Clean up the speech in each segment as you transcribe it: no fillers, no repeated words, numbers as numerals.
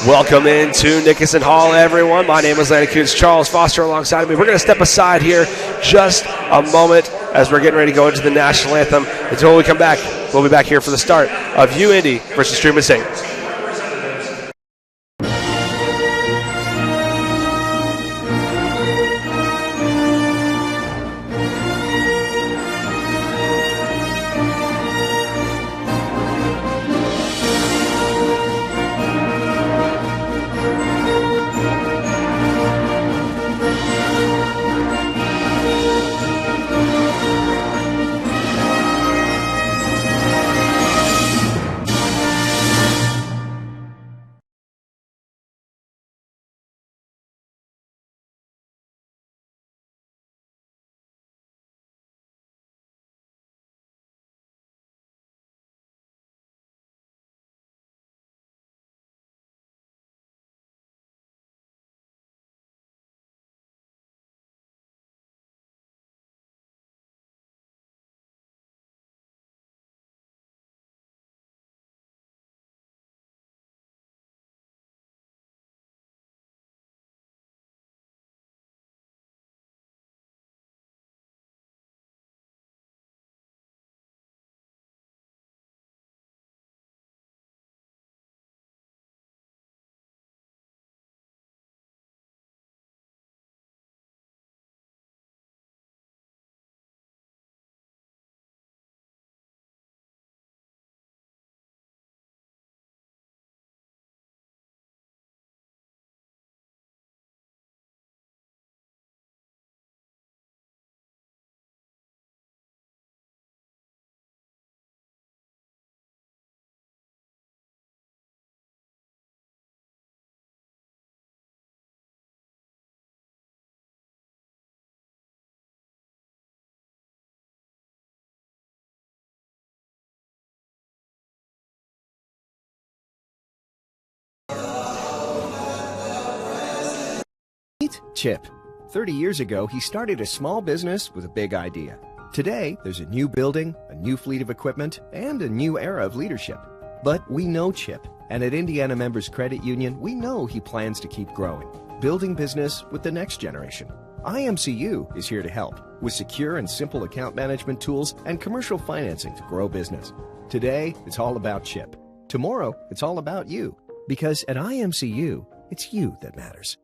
Welcome into Nickerson Hall, everyone. My name is Landon Kuntz. Charles Foster alongside me. We're going to step aside here just a moment as we're getting ready to go into the national anthem. Until we come back, we'll be back here for the start of UINDY versus Truman State. Meet Chip. 30 years ago, he started a small business with a big idea. Today, there's a new building, a new fleet of equipment, and a new era of leadership. But we know Chip, and at Indiana Members Credit Union, we know he plans to keep growing, building business with the next generation. IMCU is here to help with secure and simple account management tools and commercial financing to grow business. Today, it's all about Chip. Tomorrow, it's all about you. Because at IMCU, it's you that matters.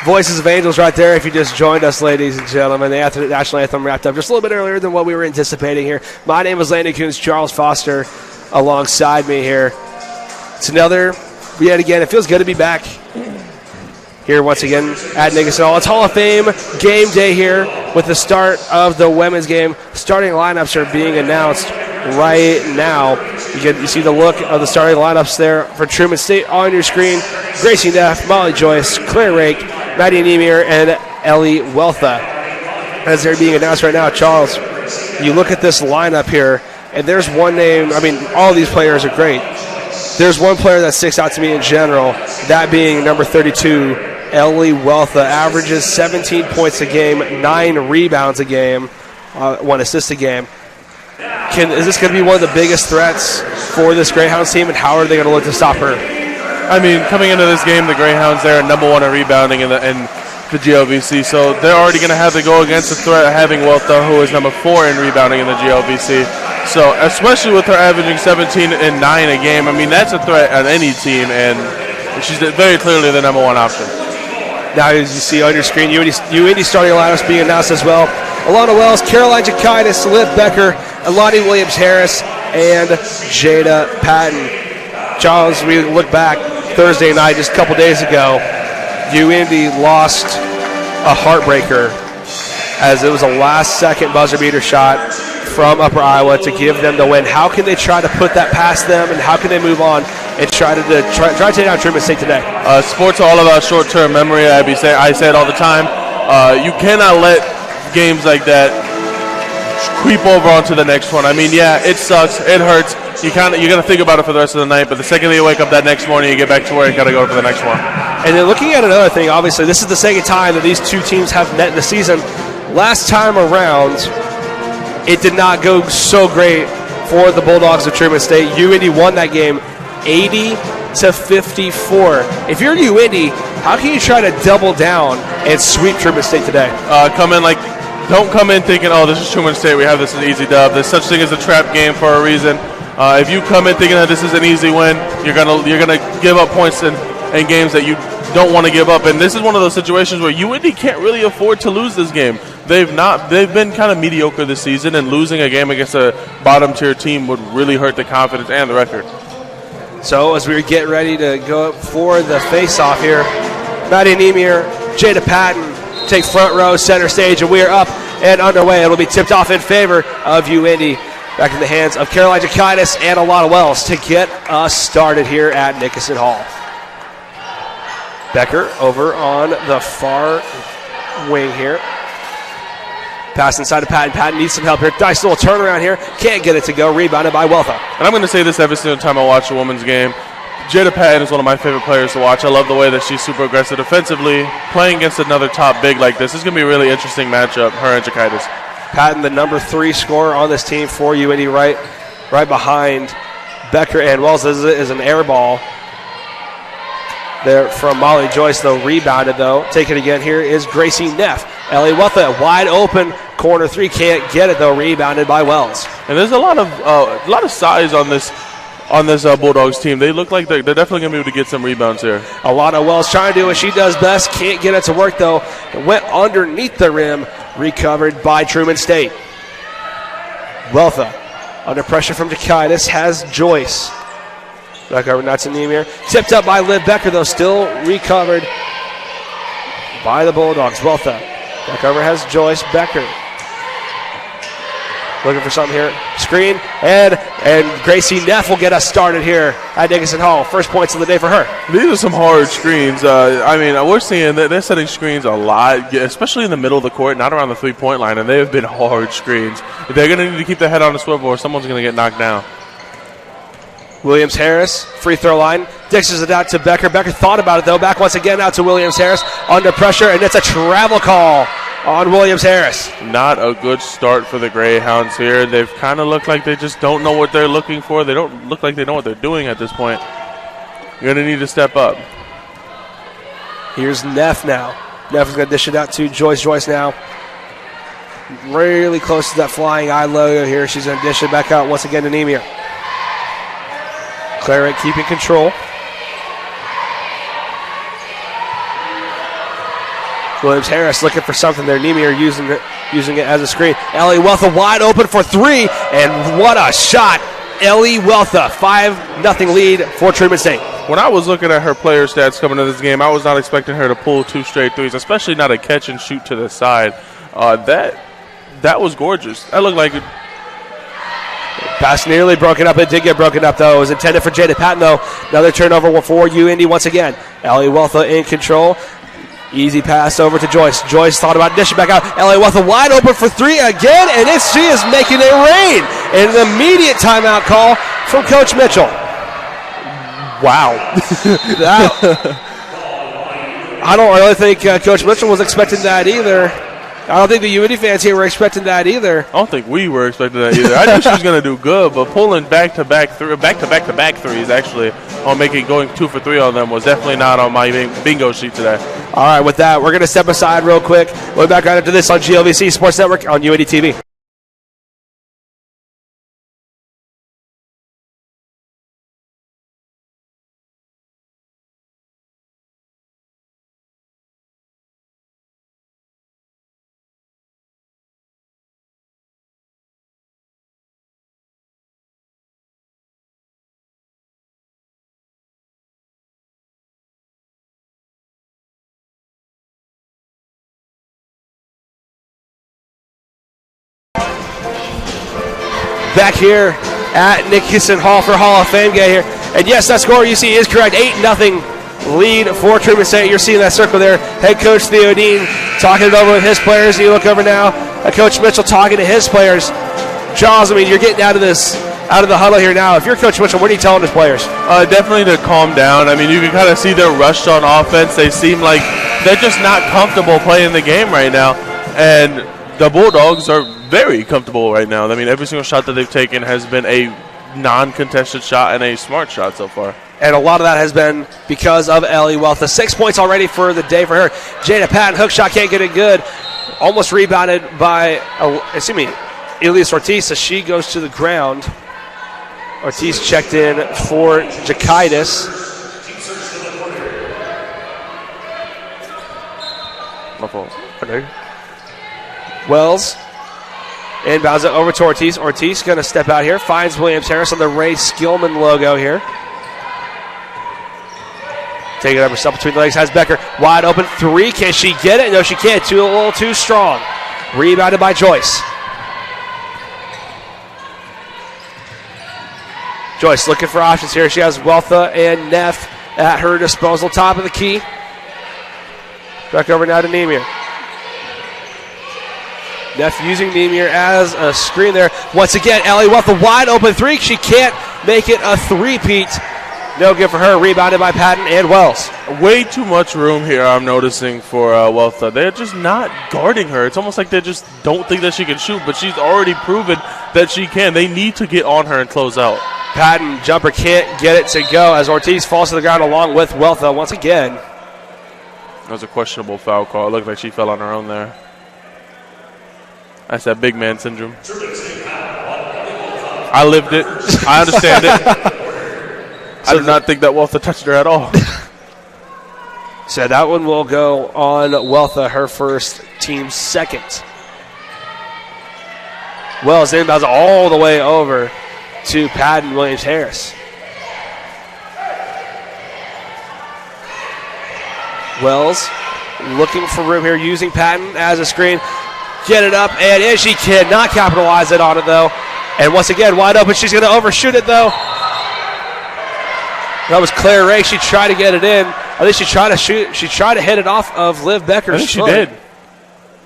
Voices of Angels right there if you just joined us, ladies and gentlemen. The national anthem wrapped up just a little bit earlier than what we were anticipating here. My name is Landon Coons, Charles Foster alongside me here. It's another, yet again, it feels good to be back here once again at Nicholson Hall. It's Hall of Fame game day here with the start of the women's game. Starting lineups are being announced right now. You see the look of the starting lineups there for Truman State on your screen. Gracie Neff, Molly Joyce, Claire Rake, Maddie Niemier, and Ellie Weltha. As they're being announced right now, Charles, you look at this lineup here, and there's one name. I mean, all of these players are great. There's one player that sticks out to me in general, that being number 32, Ellie Weltha. Averages 17 points a game, 9 rebounds a game, 1 assist a game. Is this going to be one of the biggest threats for this Greyhounds team, and how are they going to look to stop her? I mean, coming into this game, the Greyhounds, they're number 1 in rebounding in the GLVC, so they're already going to have to go against the threat of having Weltha, who is number 4 in rebounding in the GLVC. So, especially with her averaging 17 and 9 a game, I mean, that's a threat on any team, and she's very clearly the number 1 option. Now, as you see on your screen, UINDY starting lineups being announced as well. Alana Wells, Caroline Jakaitis, Liv Becker, Alani Williams-Harris, and Jada Patton. Charles, we look back Thursday night, just a couple days ago, UINDY lost a heartbreaker as it was a last-second buzzer beater shot from Upper Iowa to give them the win. How can they try to put that past them, and how can they move on and try to take down Truman State today? Sports are all about short-term memory. I say it all the time. You cannot let games like that creep over onto the next one. I mean, yeah, it sucks. It hurts. You're gonna think about it for the rest of the night, but the second that you wake up that next morning, you get back to work, you gotta go for the next one. And then looking at another thing, obviously, this is the second time that these two teams have met in the season. Last time around, it did not go so great for the Bulldogs of Truman State. UINDY won that game 80-54. If you're UINDY, how can you try to double down and sweep Truman State today? Don't come in thinking, oh, this is Truman State, we have this as an easy dub. There's such thing as a trap game for a reason. If you come in thinking that this is an easy win, you're gonna give up points in games that you don't want to give up. And this is one of those situations where UINDY can't really afford to lose this game. They've been kind of mediocre this season, and losing a game against a bottom tier team would really hurt the confidence and the record. So as we get ready to go up for the face-off here, Maddie Niemier, Jada Patton take front row, center stage, and we are up and underway. It'll be tipped off in favor of UINDY. Back in the hands of Caroline Jakaitis and Alana Wells to get us started here at Nicholson Hall. Becker over on the far wing here. Pass inside to Patton. Patton needs some help here. Nice little turnaround here. Can't get it to go. Rebounded by Weltha. And I'm going to say this every single time I watch a women's game. Jada Patton is one of my favorite players to watch. I love the way that she's super aggressive defensively. Playing against another top big like this is going to be a really interesting matchup, her and Jakaitis. Patton, the number 3 scorer on this team for UINDY, right behind Becker and Wells. This is an air ball there from Molly Joyce, though rebounded, though. Take it again. Here is Gracie Neff. Ellie Weltha, wide open, corner 3, can't get it, though. Rebounded by Wells. And there's a lot of size on this Bulldogs team. They look like they're definitely going to be able to get some rebounds here. Alana Wells trying to do what she does best. Can't get it to work, though. It went underneath the rim. Recovered by Truman State. Weltha under pressure from Jakaitis has Joyce. Back over not to Niemier. Tipped up by Liv Becker, though. Still recovered by the Bulldogs. Weltha back over has Joyce. Becker looking for something here. Screen, and Gracie Neff will get us started here at Nicholson Hall. First points of the day for her. These are some hard screens. We're seeing that they're setting screens a lot, especially in the middle of the court, not around the three-point line, and they have been hard screens. They're going to need to keep their head on the swivel or someone's going to get knocked down. Williams-Harris, free throw line. Dixes it out to Becker. Becker thought about it, though. Back once again out to Williams-Harris. Under pressure, and it's a travel call on Williams-Harris. Not a good start for the Greyhounds here. They've kind of looked like they just don't know what they're looking for. They don't look like they know what they're doing at this point. You're going to need to step up. Here's Neff now. Neff is going to dish it out to Joyce. Joyce now really close to that flying eye logo here. She's going to dish it back out once again to Niemier. Claret keeping control. Williams-Harris looking for something there. Niemier using it as a screen. Ellie Weltha wide open for three, and what a shot. Ellie Weltha, 5-0 lead for Truman State. When I was looking at her player stats coming into this game, I was not expecting her to pull 2 straight threes, especially not a catch and shoot to the side. That was gorgeous. That looked like pass nearly broken up. It did get broken up, though. It was intended for Jada Patton, though. Another turnover for UIndy once again. Ellie Weltha in control. Easy pass over to Joyce. Joyce thought about dishing back out. Ellie Weltha wide open for three again, and she is making it rain. And an immediate timeout call from Coach Mitchell. Wow. I don't really think Coach Mitchell was expecting that either. I don't think the UIndy fans here were expecting that either. I don't think we were expecting that either. I knew she was going to do good, but pulling back-to-back threes actually on going 2 for 3 on them was definitely not on my bingo sheet today. All right, with that, we're going to step aside real quick. We'll be back right after this on GLVC Sports Network on UIndy TV. Back here at Nickerson Hall for Hall of Fame game here. And yes, that score you see is correct. 8-0 lead for Truman State. You're seeing that circle there. Head coach Theo Dean talking it over with his players. You look over now at Coach Mitchell talking to his players. Charles, I mean, you're getting out of the huddle here now. If you're Coach Mitchell, what are you telling his players? Definitely to calm down. I mean, you can kind of see they're rushed on offense. They seem like they're just not comfortable playing the game right now. And the Bulldogs are very comfortable right now. I mean, every single shot that they've taken has been a non-contested shot and a smart shot so far. And a lot of that has been because of Ellie Weltha. 6 points already for the day for her. Jada Patton, hook shot, can't get it good. Almost rebounded by, Elias Ortiz as she goes to the ground. Ortiz checked in for Jakaitis. Wells inbounds it over to Ortiz. Ortiz going to step out here. Finds Williams-Harris on the Ray Skillman logo here. Take it up herself between the legs. Has Becker wide open. Three. Can she get it? No, she can't. A little too strong. Rebounded by Joyce. Joyce looking for options here. She has Weltha and Neff at her disposal. Top of the key. Back over now to Niemier. Neff using Niemier as a screen there. Once again, Ellie Weltha wide open three. She can't make it a three-peat. No good for her. Rebounded by Patton and Wells. Way too much room here, I'm noticing, for Weltha. They're just not guarding her. It's almost like they just don't think that she can shoot, but she's already proven that she can. They need to get on her and close out. Patton, jumper, can't get it to go as Ortiz falls to the ground along with Weltha once again. That was a questionable foul call. It looked like she fell on her own there. That's that big man syndrome. I lived it. I understand it. I do not think that Weltha touched her at all. So that one will go on Weltha, her first, team second. Wells inbounds all the way over to Patton Williams-Harris. Wells looking for room here, using Patton as a screen. Get it up, and she cannot capitalize it on it, though. And once again, wide open. She's going to overshoot it, though. That was Claire Ray. She tried to get it in. At least she tried to shoot. She tried to hit it off of Liv Becker's I think she foot. did.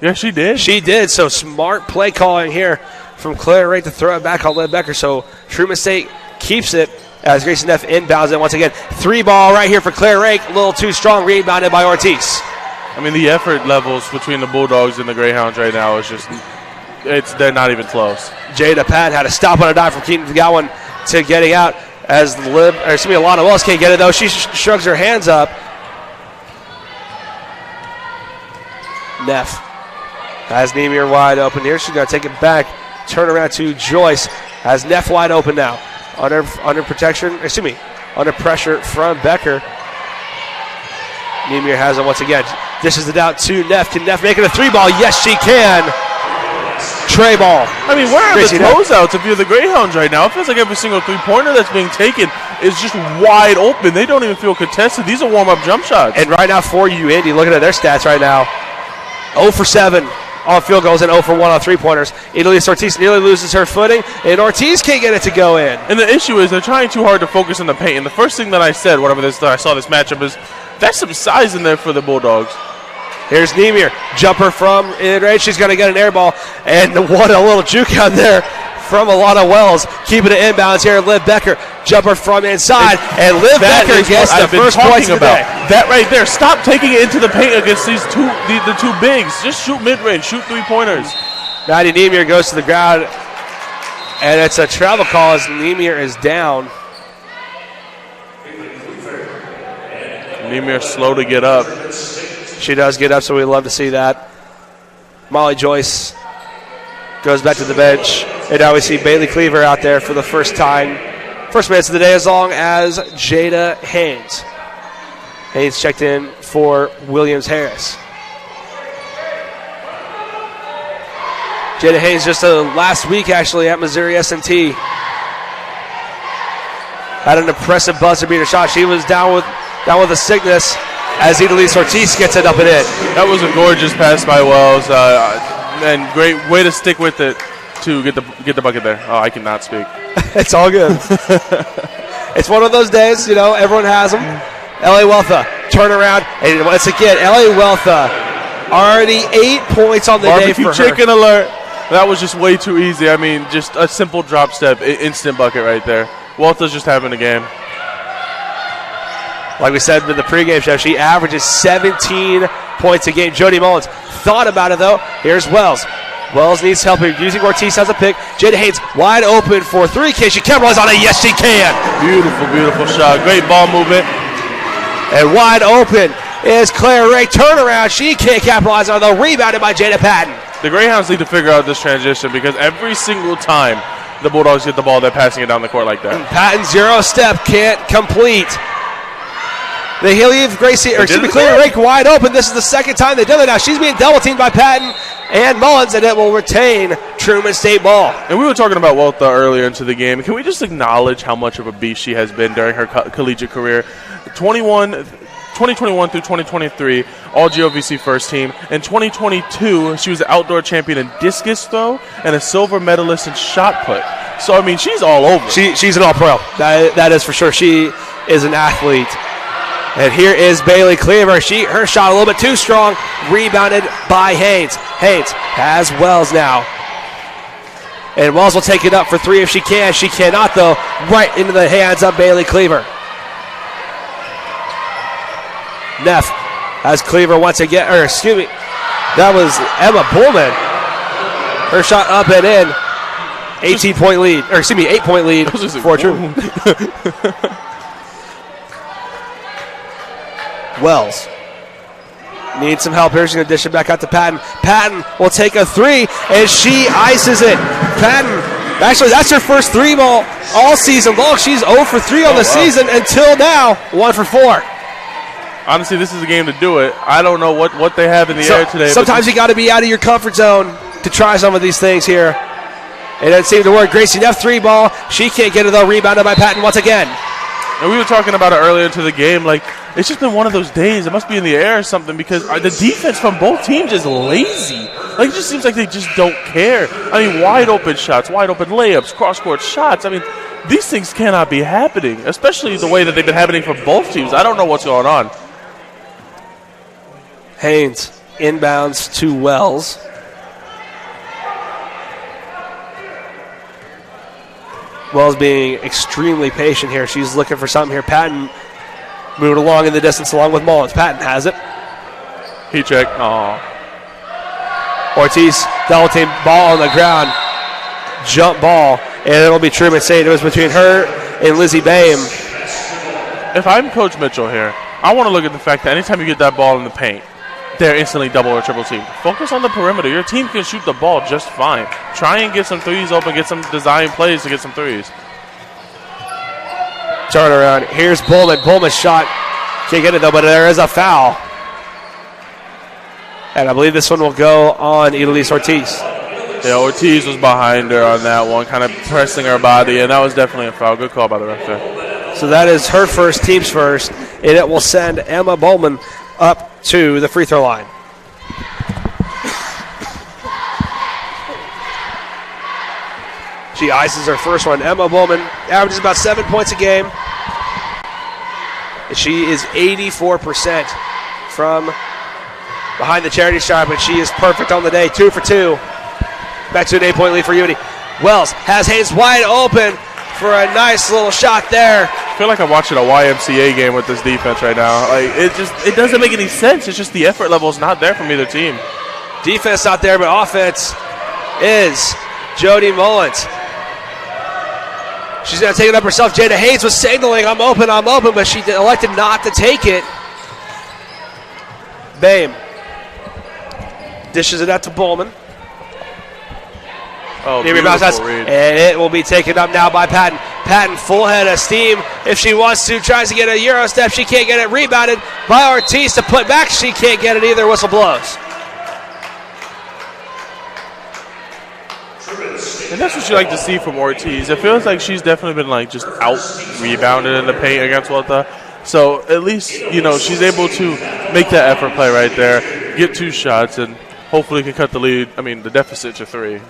Yeah, she did. She did. So smart play calling here from Claire Ray to throw it back on Liv Becker. So Truman State keeps it as Gracie Neff inbounds it once again. 3-ball right here for Claire Ray. A little too strong. Rebounded by Ortiz. I mean, the effort levels between the Bulldogs and the Greyhounds right now is just, they're not even close. Jada Patton had to stop on a dive from Keaton Gowan to getting out as Alana Wells can't get it, though. She shrugs her hands up. Neff has Niemier wide open here. She's going to take it back. Turn around to Joyce. Has Neff wide open now. Under pressure from Becker. Niemier has it once again. Dishes it out to Neff. Can Neff make it a 3-ball? Yes, she can. Tray ball. I mean, where are Gracie the closeouts if you're the Greyhounds right now? It feels like every single three-pointer that's being taken is just wide open. They don't even feel contested. These are warm-up jump shots. And right now for UINDY, looking at their stats right now, 0 for 7 on field goals and 0 for 1 on three-pointers. Idalise Ortiz nearly loses her footing, and Ortiz can't get it to go in. And the issue is they're trying too hard to focus on the paint. And the first thing that I said whenever I saw this matchup is, that's some size in there for the Bulldogs. Here's Nemir, jumper from mid-range. She's going to get an air ball, and what a little juke out there from Alana Wells. Keeping it inbounds here, Liv Becker, jumper from inside, and Liv Becker gets the first points of the day. That right there. Stop taking it into the paint against these the two bigs. Just shoot mid-range, shoot three-pointers. Maddie Nemir goes to the ground, and it's a travel call as Nemir is down. Nemir slow to get up. She does get up, so we love to see that. Molly Joyce goes back to the bench. And now we see Bailey Cleaver out there for the first time. First minutes of the day, as long as Jada Haynes. Haynes checked in for Williams-Harris. Jada Haynes just last week, actually, at Missouri S&T. Had an impressive buzzer beater shot. She was down with a sickness as Idalise Ortiz gets it up and in. That was a gorgeous pass by Wells, and great way to stick with it to get the bucket there. Oh, I cannot speak. It's all good. It's one of those days, everyone has them. L.A. Weltha, turn around, and once again, L.A. Weltha, already 8 points on the day for her. Chicken alert. That was just way too easy. I mean, just a simple drop step, instant bucket right there. Weltha's just having a game. Like we said in the pregame show, she averages 17 points a game. Jody Mullins thought about it, though. Here's Wells. Wells needs help here, using Ortiz as a pick. Jada Haynes wide open for 3. Can she capitalize on it? Yes, she can. Beautiful, beautiful shot. Great ball movement. And wide open is Claire Ray. Turnaround. She can't capitalize on it, though. Rebounded by Jada Patton. The Greyhounds need to figure out this transition because every single time the Bulldogs get the ball, they're passing it down the court like that. Patton, 0 step, can't complete. They leave Claire Rake wide open. This is the second time they've done it now. She's being double teamed by Patton and Mullins, and it will retain Truman State ball. And we were talking about Weltha earlier into the game. Can we just acknowledge how much of a beast she has been during her collegiate career? 2021 through 2023, all GOVC first team. In 2022, she was the outdoor champion in discus throw and a silver medalist in shot put. So, I mean, she's all over. She's an all-pro. That is for sure. She is an athlete. And here is Bailey Cleaver. Her shot a little bit too strong. Rebounded by Haynes. Haynes has Wells now. And Wells will take it up for 3 if she can. She cannot, though. Right into the hands of Bailey Cleaver. Neff has Cleaver once again. That was Emma Pullman. Her shot up and in. 8-point lead for Truman. Wells needs some help here. She's going to dish it back out to Patton. Patton will take a 3, and she ices it. Patton, actually, that's her first 3-ball all season long. She's 0 for 3 on the season until now, 1 for 4. Honestly, this is a game to do it. I don't know what they have in the air today. Sometimes you got to be out of your comfort zone to try some of these things here. It doesn't seem to work. Gracie Neff 3-ball. She can't get it, though. Rebounded by Patton once again. And we were talking about it earlier into the game. Like, it's just been one of those days. It must be in the air or something because the defense from both teams is lazy. Like, it just seems like they just don't care. I mean, wide open shots, wide open layups, cross-court shots. I mean, these things cannot be happening, especially the way that they've been happening for both teams. I don't know what's going on. Haynes inbounds to Wells. Wells being extremely patient here. She's looking for something here. Patton moved along in the distance along with Mullins. Patton has it. Heat check. Aww. Ortiz double team, ball on the ground. Jump ball. And it'll be Truman State. It was between her and Lizzie Boehm. If I'm Coach Mitchell here, I want to look at the fact that anytime you get that ball in the paint, they're instantly double or triple team. Focus on the perimeter. Your team can shoot the ball just fine. Try and get some threes open, get some design plays to get some threes. Turn around. Here's Bowman. Bowman's shot. Can't get it, though, but there is a foul. And I believe this one will go on Idalise Ortiz. Yeah, Ortiz was behind her on that one, kind of pressing her body, and that was definitely a foul. Good call by the ref there. So that is her first, team's first, and it will send Emma Bowman up to the free throw line. She ices her first one. Emma Bowman averages about 7 points a game. And she is 84% from behind the charity stripe, but she is perfect on the day. 2 for 2. Back to an 8-point lead for UINDY. Wells has Haynes wide open for a nice little shot there. I feel like I'm watching a YMCA game with this defense right now. Like it doesn't make any sense. It's just the effort level is not there from either team. Defense not there, but offense is Jody Mullins. She's going to take it up herself. Jada Haynes was signaling, I'm open, but she elected not to take it. Bame dishes it out to Bowman. Oh, and it will be taken up now by Patton. Patton, full head of steam. If she wants to, tries to get a Euro step. She can't get it. Rebounded by Ortiz to put back. She can't get it either. Whistle blows. And that's what you like to see from Ortiz. It feels like she's definitely been like just out rebounded in the paint against Walter. So at least, she's able to make that effort play right there, get 2 shots, and hopefully can cut the deficit to 3.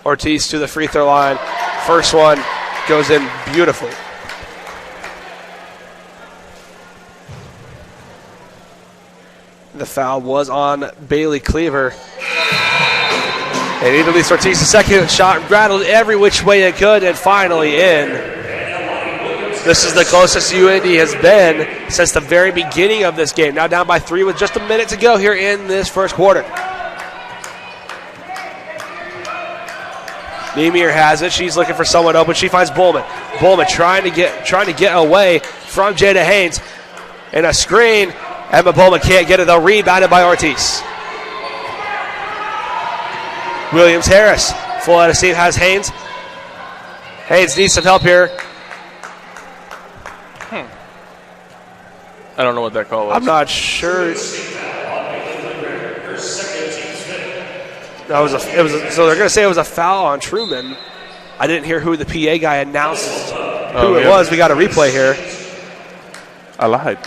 Ortiz to the free throw line. First one goes in beautifully. The foul was on Bailey Cleaver. And Idalise Ortiz, the second shot, rattled every which way it could, and finally in. This is the closest UINDY has been since the very beginning of this game. Now down by 3 with just a minute to go here in this first quarter. Nemir has it. She's looking for someone open. She finds Bowman. Bowman trying to get away from Jada Haynes. And a screen. Emma Bowman can't get it though. Rebounded by Ortiz. Williams Harris, full out of steam, has Haynes. Haynes needs some help here. I don't know what that call was. I'm not sure. So they're going to say it was a foul on Truman. I didn't hear who the PA guy announced who it was. We got a replay here. I lied.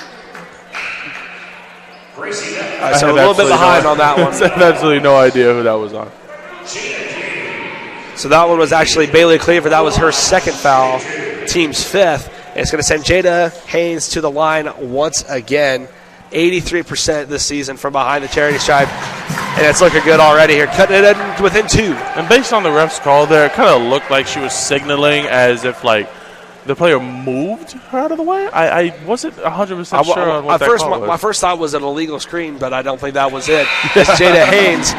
So a little bit behind on that one. I have absolutely no idea who that was on. So that one was actually Bailey Cleaver. That was her second foul, team's 5th. And it's going to send Jada Haynes to the line once again. 83% this season from behind the charity stripe. And it's looking good already here. Cutting it in within 2. And based on the ref's call there, it kind of looked like she was signaling as if, the player moved her out of the way. I wasn't 100% sure on what that call was. My first thought was an illegal screen, but I don't think that was it. As Jada Haynes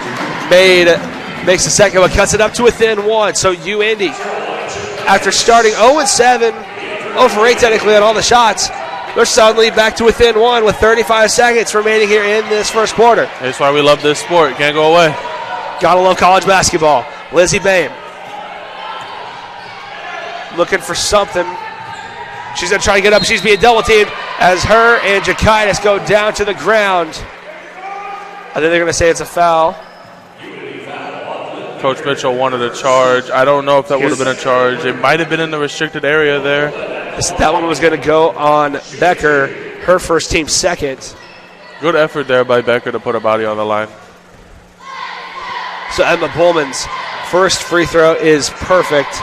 makes the second one, cuts it up to within 1. So UINDY, after starting 0-7, 0 for 8 technically on all the shots, they're suddenly back to within 1 with 35 seconds remaining here in this first quarter. That's why we love this sport. Can't go away. Gotta love college basketball. Lizzie Bame looking for something. She's going to try to get up. She's being double teamed as her and Jakaitis go down to the ground. I think they're going to say it's a foul. Coach Mitchell wanted a charge. I don't know if that would have been a charge. It might have been in the restricted area there. That one was going to go on Becker, her first, team second. Good effort there by Becker to put her body on the line. So Emma Bowman's first free throw is perfect.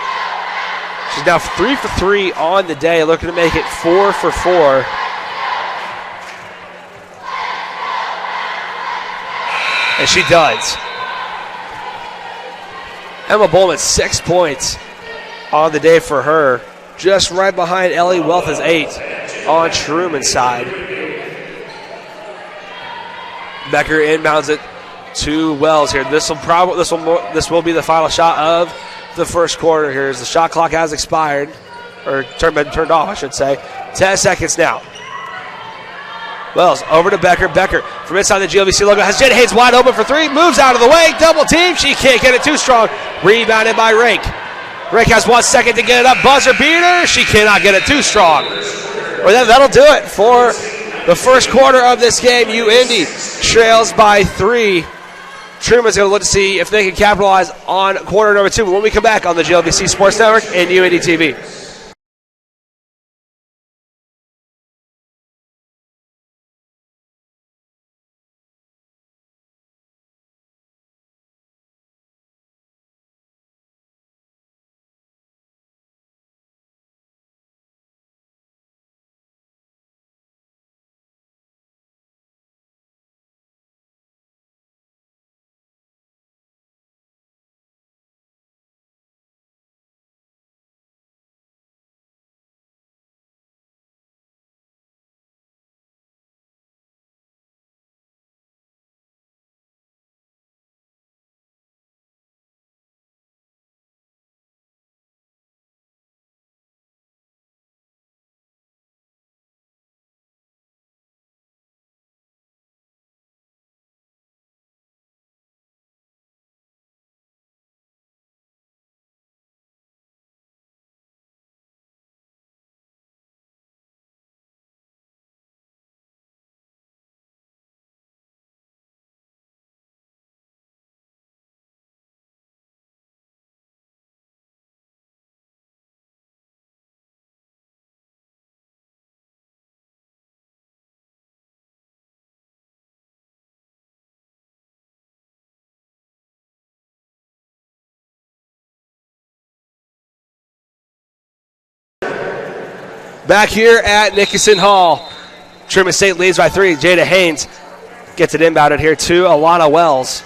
She's now 3 for 3 on the day, looking to make it 4 for 4. And she does. Emma Bowman, 6 points on the day for her. Just right behind Ellie Wealth is 8 on Truman's side. Becker inbounds it to Wells here. This will be the final shot of the first quarter here as the shot clock has expired, or turned off, I should say. 10 seconds now. Wells over to Becker. Becker from inside the GLVC logo has Jada Haynes wide open for 3. Moves out of the way. Double team. She can't get it too strong. Rebounded by Rink. Rink has 1 second to get it up. Buzzer beater. She cannot get it too strong. Well, that'll do it for the first quarter of this game. UINDY trails by 3. Truman's going to look to see if they can capitalize on quarter number 2 when we come back on the GLVC Sports Network and UINDY TV. Back here at Nickerson Hall, Truman State leads by 3. Jada Haynes gets it inbounded here to Alana Wells.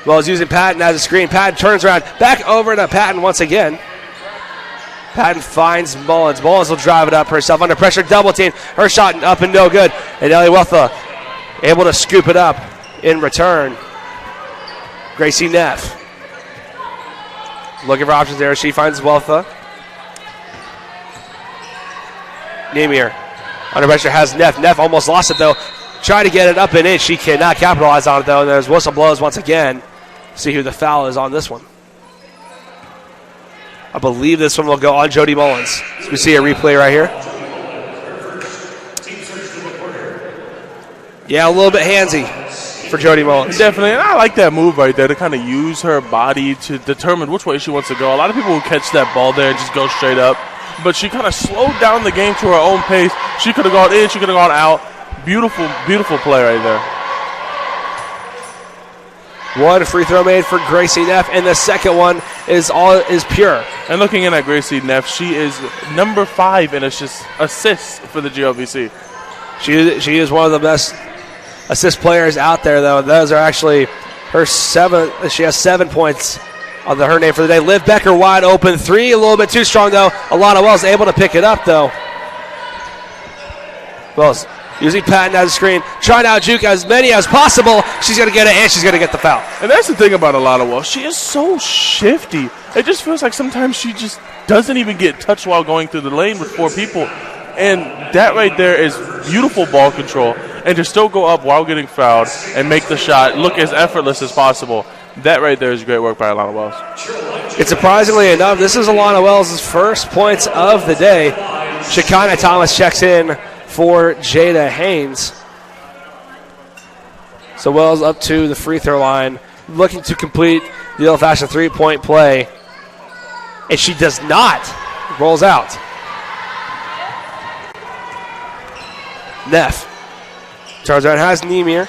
Wells using Patton as a screen. Patton turns around, back over to Patton once again. Patton finds Mullins. Mullins will drive it up herself under pressure, double team. Her shot up and no good. And Ellie Weltha able to scoop it up in return. Gracie Neff looking for options there. She finds Weltha. Nemir under pressure has Neff. Neff almost lost it though. Trying to get it up and in. She cannot capitalize on it though. And there's whistle blows once again. See who the foul is on this one. I believe this one will go on Jody Mullins. So we see a replay right here. Yeah, a little bit handsy for Jody Mullins. Definitely, and I like that move right there to kind of use her body to determine which way she wants to go. A lot of people will catch that ball there and just go straight up. But she kind of slowed down the game to her own pace. She could have gone in, she could have gone out. Beautiful, beautiful play right there. One free throw made for Gracie Neff, and the second one is pure. And looking in at Gracie Neff, she is number 5 in assists for the GLVC. She is one of the best assist players out there, though. Those are actually her 7. She has 7 points on her name for the day. Liv Becker wide open 3, a little bit too strong though. Alana Wells able to pick it up though. Wells using Patton as a screen, trying to out-juke as many as possible. She's going to get it, and she's going to get the foul. And that's the thing about Alana Wells. She is so shifty. It just feels like sometimes she just doesn't even get touched while going through the lane with 4 people. And that right there is beautiful ball control. And to still go up while getting fouled and make the shot look as effortless as possible. That right there is great work by Alana Wells. It's surprisingly enough, this is Alana Wells' first points of the day. Shekinah Thomas checks in for Jada Haynes. So Wells up to the free throw line, looking to complete the old-fashioned 3-point play. And she does not. Rolls out. Neff turns around, has Nemir.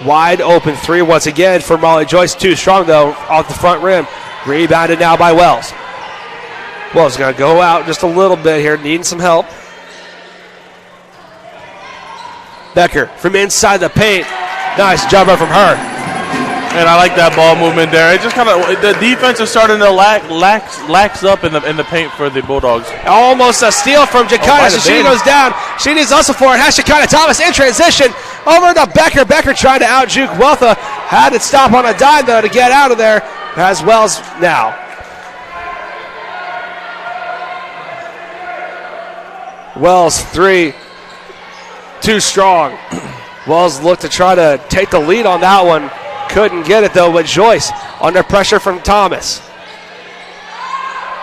Wide open 3 once again for Molly Joyce. Too strong though off the front rim. Rebounded now by Wells. Wells going to go out just a little bit here, needing some help. Becker from inside the paint. Nice jumper from her. And I like that ball movement there. It just kind of, the defense is starting to lax up in the paint for the Bulldogs. Almost a steal from Shekinah. So she goes down. She needs hustle for it. Has Shekinah Thomas in transition. Over to Becker. Becker trying to out-juke Weltha. Had it stop on a dime, though, to get out of there. Has Wells now. Wells 3. Too strong. Wells looked to try to take the lead on that one. Couldn't get it, though, but Joyce under pressure from Thomas.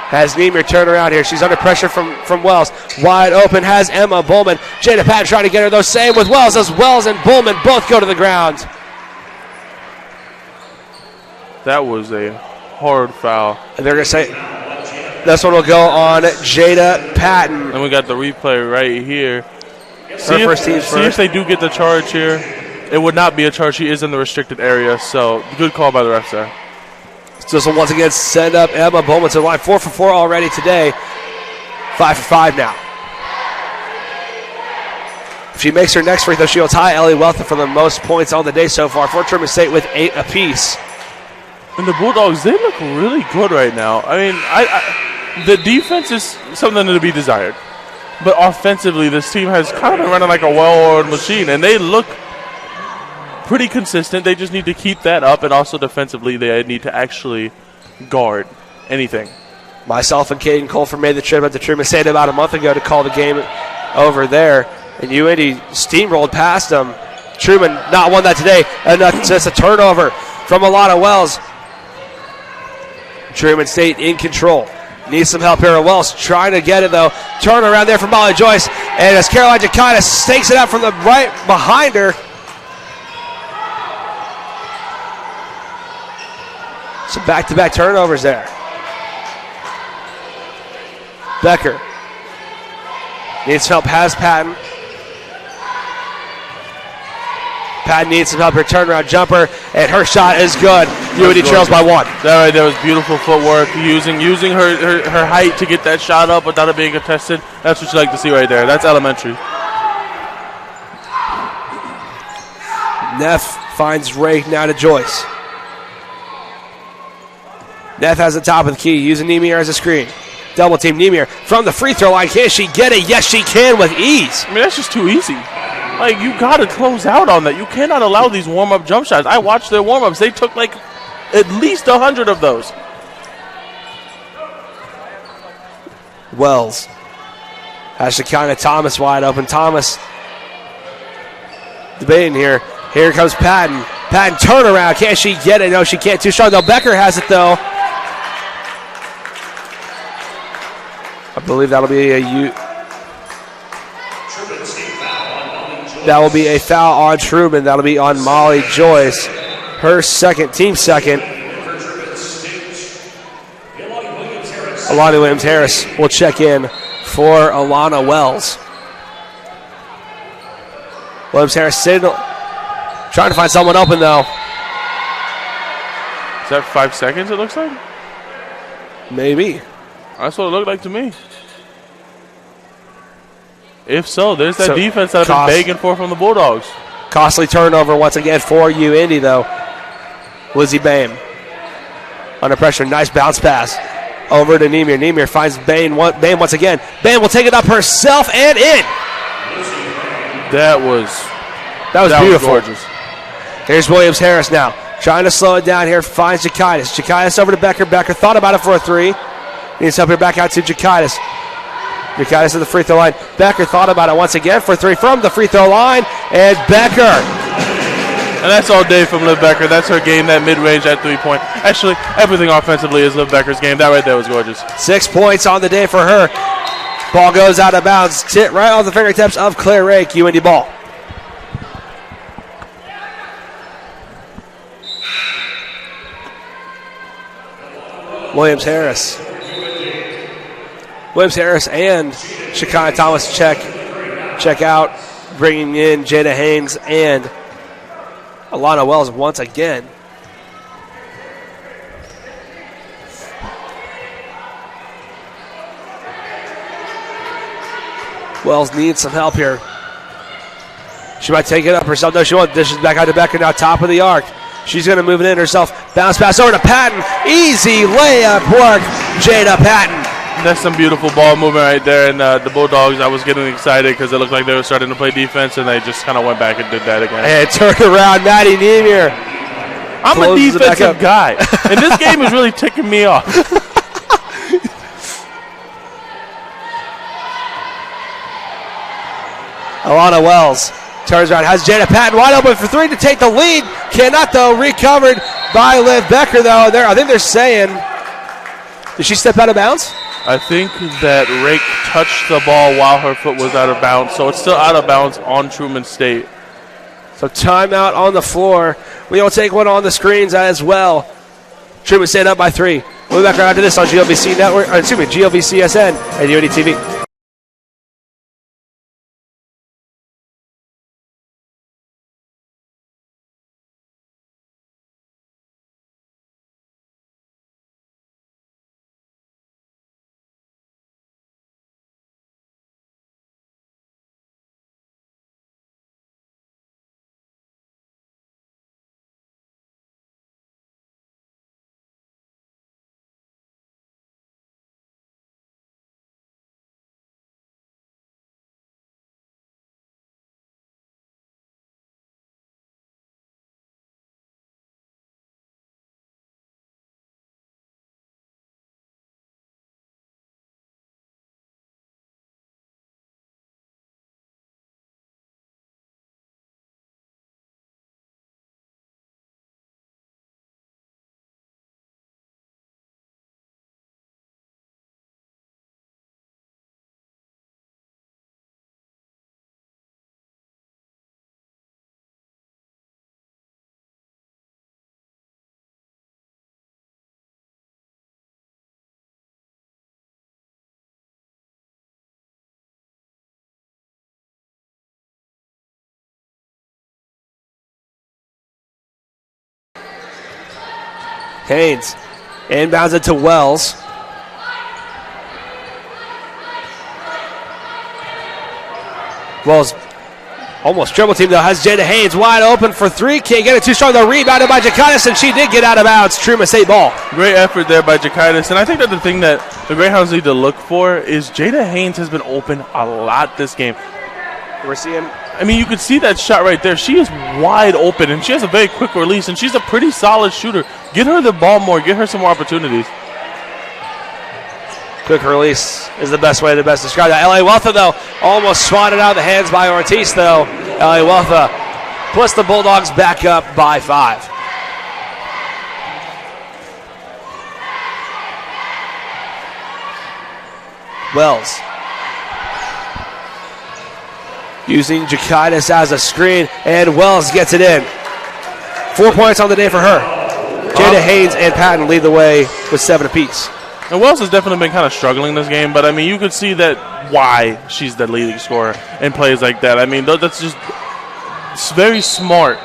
Has Niemeyer turn around here. She's under pressure from Wells. Wide open has Emma Bullman. Jada Patton trying to get her, though. Same with Wells, as Wells and Bullman both go to the ground. That was a hard foul. And they're going to say this one will go on Jada Patton. And we got the replay right here. See if they do get the charge here. It would not be a charge. She is in the restricted area, so good call by the refs there. So this will once again send up Emma Bowman to the line. 4 for 4 already today. 5 for 5 now. If she makes her next free throw, she'll tie Ellie Wealthy for the most points on the day so far for Truman State with 8 apiece. And the Bulldogs, they look really good right now. I mean, the defense is something to be desired. But offensively, this team has kind of been running like a well-oiled machine, and they look pretty consistent. They just need to keep that up, and also defensively, they need to actually guard anything. Myself and Caden Colfer made the trip up to Truman State about a month ago to call the game over there, and UINDY steamrolled past them. Truman not won that today, and just a turnover from Alana Wells. Truman State in control. Needs some help here at Wells. Trying to get it, though. Turn around there from Molly Joyce. And as Caroline Jakina stakes it out from the right behind her. Some back-to-back turnovers there. Becker needs help, has Patton. Patton needs some help. Her turnaround jumper, and her shot is good. UIND trails by 1. That was beautiful footwork, using her height to get that shot up without it being contested. That's what you like to see right there. That's elementary. Neff finds Ray now to Joyce. Neff has the top of the key, using Niemeyer as a screen. Double team Niemeyer from the free throw line. Can she get it? Yes, she can with ease. I mean, that's just too easy. Like, you got to close out on that. You cannot allow these warm-up jump shots. I watched their warm-ups. They took, like, at least 100 of those. Wells has Shekinah Thomas wide open. Thomas debating here. Here comes Patton. Patton turnaround. Can she get it? No, she can't. Too strong, though. Becker has it, though. I believe that'll be that will be a foul on Truman. That'll be on Molly Joyce. Her second, team second. Alana Williams-Harris will check in for Alana Wells. Williams-Harris signal, trying to find someone open, though. Is that 5 seconds, it looks like? Maybe. That's what it looked like to me. If so, there's that defense that I've been begging for from the Bulldogs. Costly turnover once again for UIndy, though. Lizzie Bain under pressure. Nice bounce pass over to Niemeyer. Niemeyer finds Bain once again. Bain will take it up herself and in. That was beautiful. Gorgeous. Here's Williams-Harris now. Trying to slow it down here. Finds Jakaitis. Jakaitis over to Becker. Becker thought about it for a 3. Needs help here back out to Jakaitis. Jakaitis at the free throw line. Becker thought about it once again for 3 from the free throw line. And Becker. And that's all day from Liv Becker. That's her game, that mid-range, that 3-point. Actually, everything offensively is Liv Becker's game. That right there was gorgeous. 6 points on the day for her. Ball goes out of bounds. Tit right on the fingertips of Claire Rake. UIndy ball. Williams-Harris. Williams-Harris and Shekinah Thomas check out, bringing in Jada Haynes and Alana Wells once again. Wells needs some help here. She might take it up herself. No, she won't. Dishes back out to Becker now, top of the arc. She's going to move it in herself. Bounce pass over to Patton. Easy layup work, Jada Patton. That's some beautiful ball movement right there. And the Bulldogs, I was getting excited because it looked like they were starting to play defense, and they just kind of went back and did that again. And turn around, Maddie Niemeyer. I'm a defensive guy, and this game is really ticking me off. Alana Wells turns around, has Jada Patton wide open for 3 to take the lead. Cannot, though. Recovered by Liv Becker, though. I think they're saying Did she step out of bounds? I think that Rake touched the ball while her foot was out of bounds, so it's still out of bounds on Truman State. So timeout on the floor. We'll take one on the screens as well. Truman State up by 3. We'll be back right after this on GLVC Network, GLVCSN and UINDY TV. Haynes inbounds it to Wells. Wells almost triple team though. Has Jada Haynes wide open for 3. Can't get it too strong though. Rebounded by Jakitis, and she did get out of bounds. Truman State ball. Great effort there by Jakitis. And I think that the thing that the Greyhounds need to look for is Jada Haynes has been open a lot this game. We're seeing. I mean, you can see that shot right there. She is wide open, and she has a very quick release, and she's a pretty solid shooter. Get her the ball more. Get her some more opportunities. Quick release is the best way to best describe that. L.A. Weltha, though, almost swatted out of the hands by Ortiz, though. L.A. Weltha puts the Bulldogs back up by 5. Wells using Jakitis as a screen, and Wells gets it in. 4 points on the day for her. Jada Haynes and Patton lead the way with 7 apiece. And Wells has definitely been kind of struggling this game, but I mean, you could see that why she's the leading scorer in plays like that. I mean, that's just it's very smart.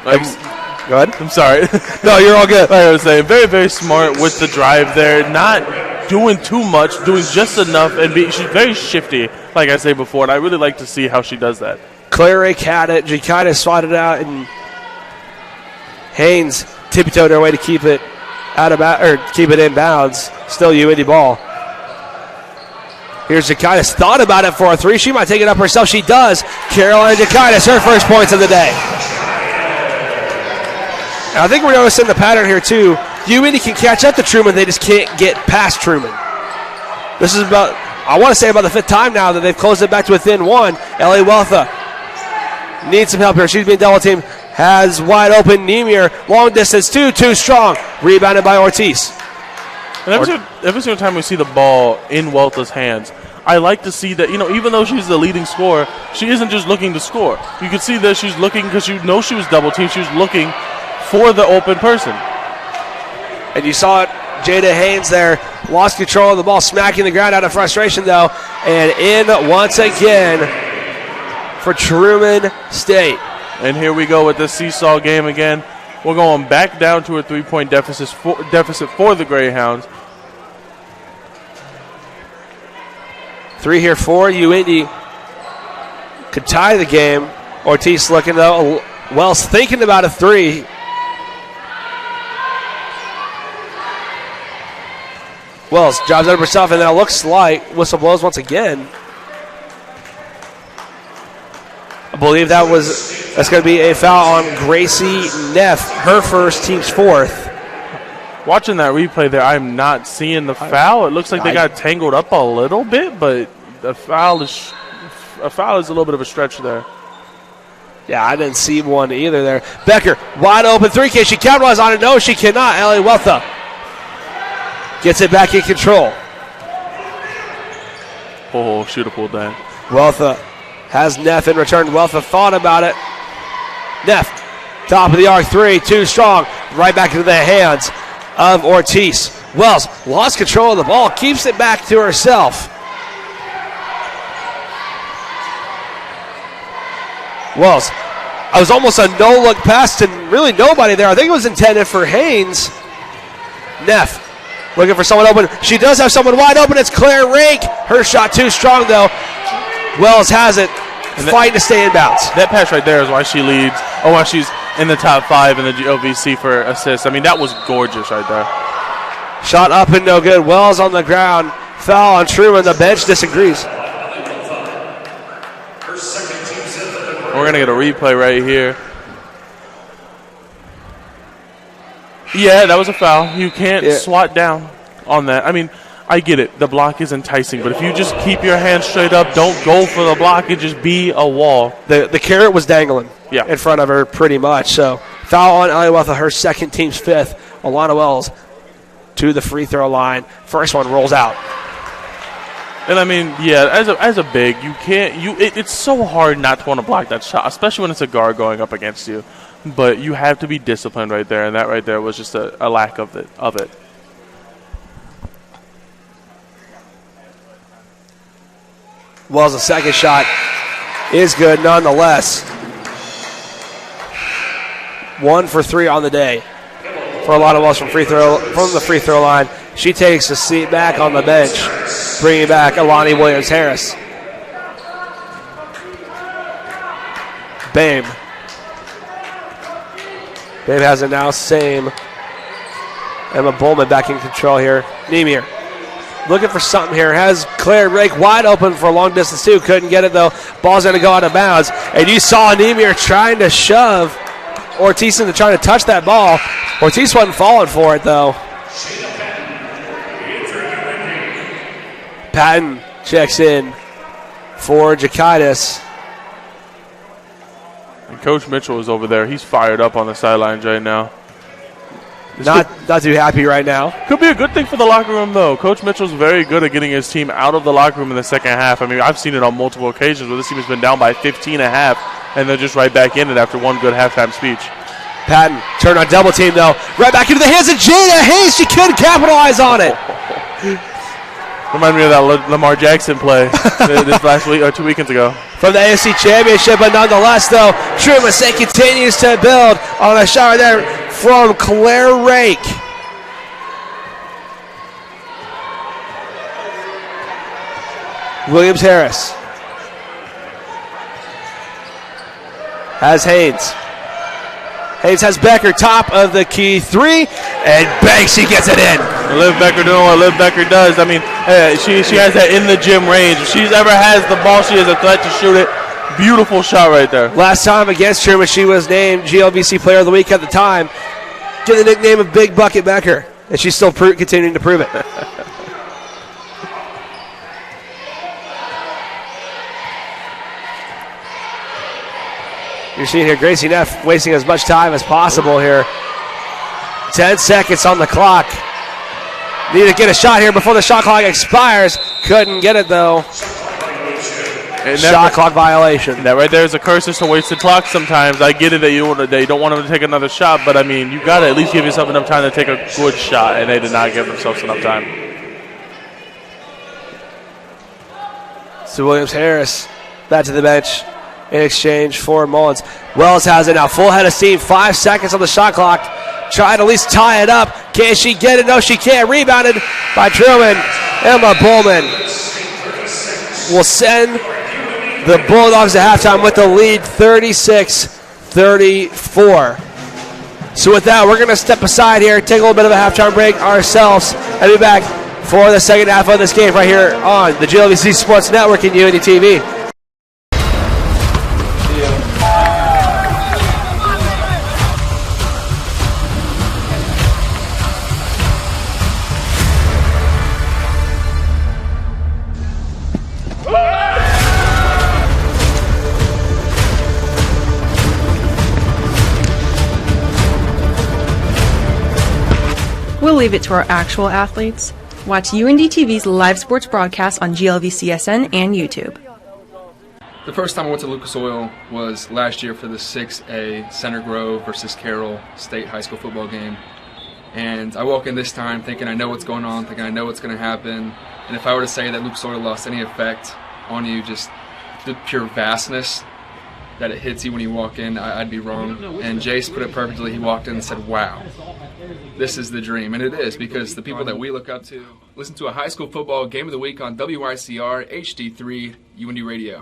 Go ahead. I'm sorry. No, you're all good. Like I was saying, very, very smart with the drive there. Not doing too much, doing just enough, and she's very shifty, like I say before, and I really like to see how she does that. Clary had it. Jakitis swatted out, and Haynes tiptoed her way to keep it keep it in bounds. Still UINDY ball. Here's Jakitis. Thought about it for a 3. She might take it up herself. She does. Carolina Jakitis, her first points of the day. And I think we're noticing the pattern here, too. UINDY can catch up to Truman. They just can't get past Truman. This is about, I want to say, about the 5th time now that they've closed it back to within 1. L.A. Weltha needs some help here. She's being double teamed. Has wide open Nemir. Long distance, too strong. Rebounded by Ortiz. And every single time we see the ball in Weltha's hands, I like to see that, even though she's the leading scorer, she isn't just looking to score. You can see that she's looking because she was double teamed. She was looking for the open person. And you saw it, Jada Haynes there, lost control of the ball, smacking the ground out of frustration, though. And in once again for Truman State. And here we go with the seesaw game again. We're going back down to a 3-point deficit for the Greyhounds. 3 here for UINDY. Could tie the game. Ortiz looking, though. Wells thinking about a 3. Wells drives out of herself, and then it looks like whistle blows once again. I believe that's going to be a foul on Gracie Neff, her first, team's 4th. Watching that replay there, I'm not seeing the foul. It looks like they got tangled up a little bit, but the foul is a little bit of a stretch there. Yeah, I didn't see one either there. Becker, wide open 3. Can she capitalize on it? No, she cannot. L.A. Weltha gets it back in control. Oh, should have pulled that. Weltha has Neff in return. Weltha thought about it. Neff, top of the arc, 3, too strong. Right back into the hands of Ortiz. Wells lost control of the ball, keeps it back to herself. Wells, I was almost a no-look pass to really nobody there. I think it was intended for Haynes. Neff looking for someone open. She does have someone wide open. It's Claire Rake. Her shot too strong, though. Wells has it, fighting to stay in bounds. That pass right there is why she leads, or why she's in the top 5 in the GLVC for assists. I mean, that was gorgeous right there. Shot up and no good. Wells on the ground. Foul on Truman. The bench disagrees. We're going to get a replay right here. Yeah, that was a foul. You can't swat down on that. I mean, I get it. The block is enticing, but if you just keep your hands straight up, don't go for the block, and just be a wall. The carrot was dangling in front of her pretty much. So foul on Aliwetha, her second, team's 5th. Alana Wells to the free throw line. First one rolls out. And I mean, yeah, as a big, you can't. It's so hard not to want to block that shot, especially when it's a guard going up against you. But you have to be disciplined right there, and that right there was just a lack of it. Wells' the second shot is good nonetheless. 1 for 3 on the day for Alana Wells from the free throw line. She takes a seat back on the bench, bringing back Alani Williams-Harris. Babe has it now, same. Emma Bowman back in control here. Nemir looking for something here. Has Claire Rake wide open for a long distance too. Couldn't get it though. Ball's going to go out of bounds. And you saw Nemir trying to shove Ortiz into trying to touch that ball. Ortiz wasn't falling for it though. Patton checks in for Jakaitis. And Coach Mitchell is over there. He's fired up on the sidelines right now. Not too happy right now. Could be a good thing for the locker room, though. Coach Mitchell's very good at getting his team out of the locker room in the second half. I mean, I've seen it on multiple occasions where this team has been down by 15 and a half, and they're just right back in it after one good halftime speech. Patton turned on double team, though. Right back into the hands of Jada Hayes. She couldn't capitalize on it. Remind me of that Lamar Jackson play this last week or 2 weekends ago. From the AFC Championship, but nonetheless, though, Truman continues to build on a shot right there from Claire Rake. Williams-Harris has Haynes. Haynes has Becker, top of the key 3, and bang, she gets it in. Liv Becker doing what Liv Becker does. I mean, she has that in the gym range. If she's ever has the ball, she has a threat to shoot it. Beautiful shot right there. Last time against Truman, she was named GLVC Player of the Week at the time. Get the nickname of Big Bucket Becker, and she's still continuing to prove it. You're seeing here Gracie Neff wasting as much time as possible here. 10 seconds on the clock. Need to get a shot here before the shot clock expires. Couldn't get it, though. Shot clock violation. That right there is a curse. It's a wasted clock sometimes. I get it that you don't want them to take another shot, but, I mean, you got to at least give yourself enough time to take a good shot, and they did not give themselves enough time. So Williams-Harris back to the bench in exchange for Mullins. Wells has it now. Full head of steam. 5 seconds on the shot clock. Try to at least tie it up. Can she get it? No, she can't. Rebounded by Truman. Emma Bowman will send the Bulldogs to halftime with the lead 36-34. So with that, we're going to step aside here, take a little bit of a halftime break ourselves, and be back for the second half of this game right here on the GLVC Sports Network and UINDY TV. We'll leave it to our actual athletes. Watch UINDY TV's live sports broadcast on GLVCSN and YouTube. The first time I went to Lucas Oil was last year for the 6A Center Grove versus Carroll State High School football game. And I walk in this time thinking I know what's going on, thinking I know what's going to happen. And if I were to say that Lucas Oil lost any effect on you, just the pure vastness that it hits you when you walk in, I'd be wrong. And Jace put it perfectly. He walked in and said, wow, this is the dream. And it is, because the people that we look up to listen to a high school football game of the week on WICR HD3 UINDY Radio.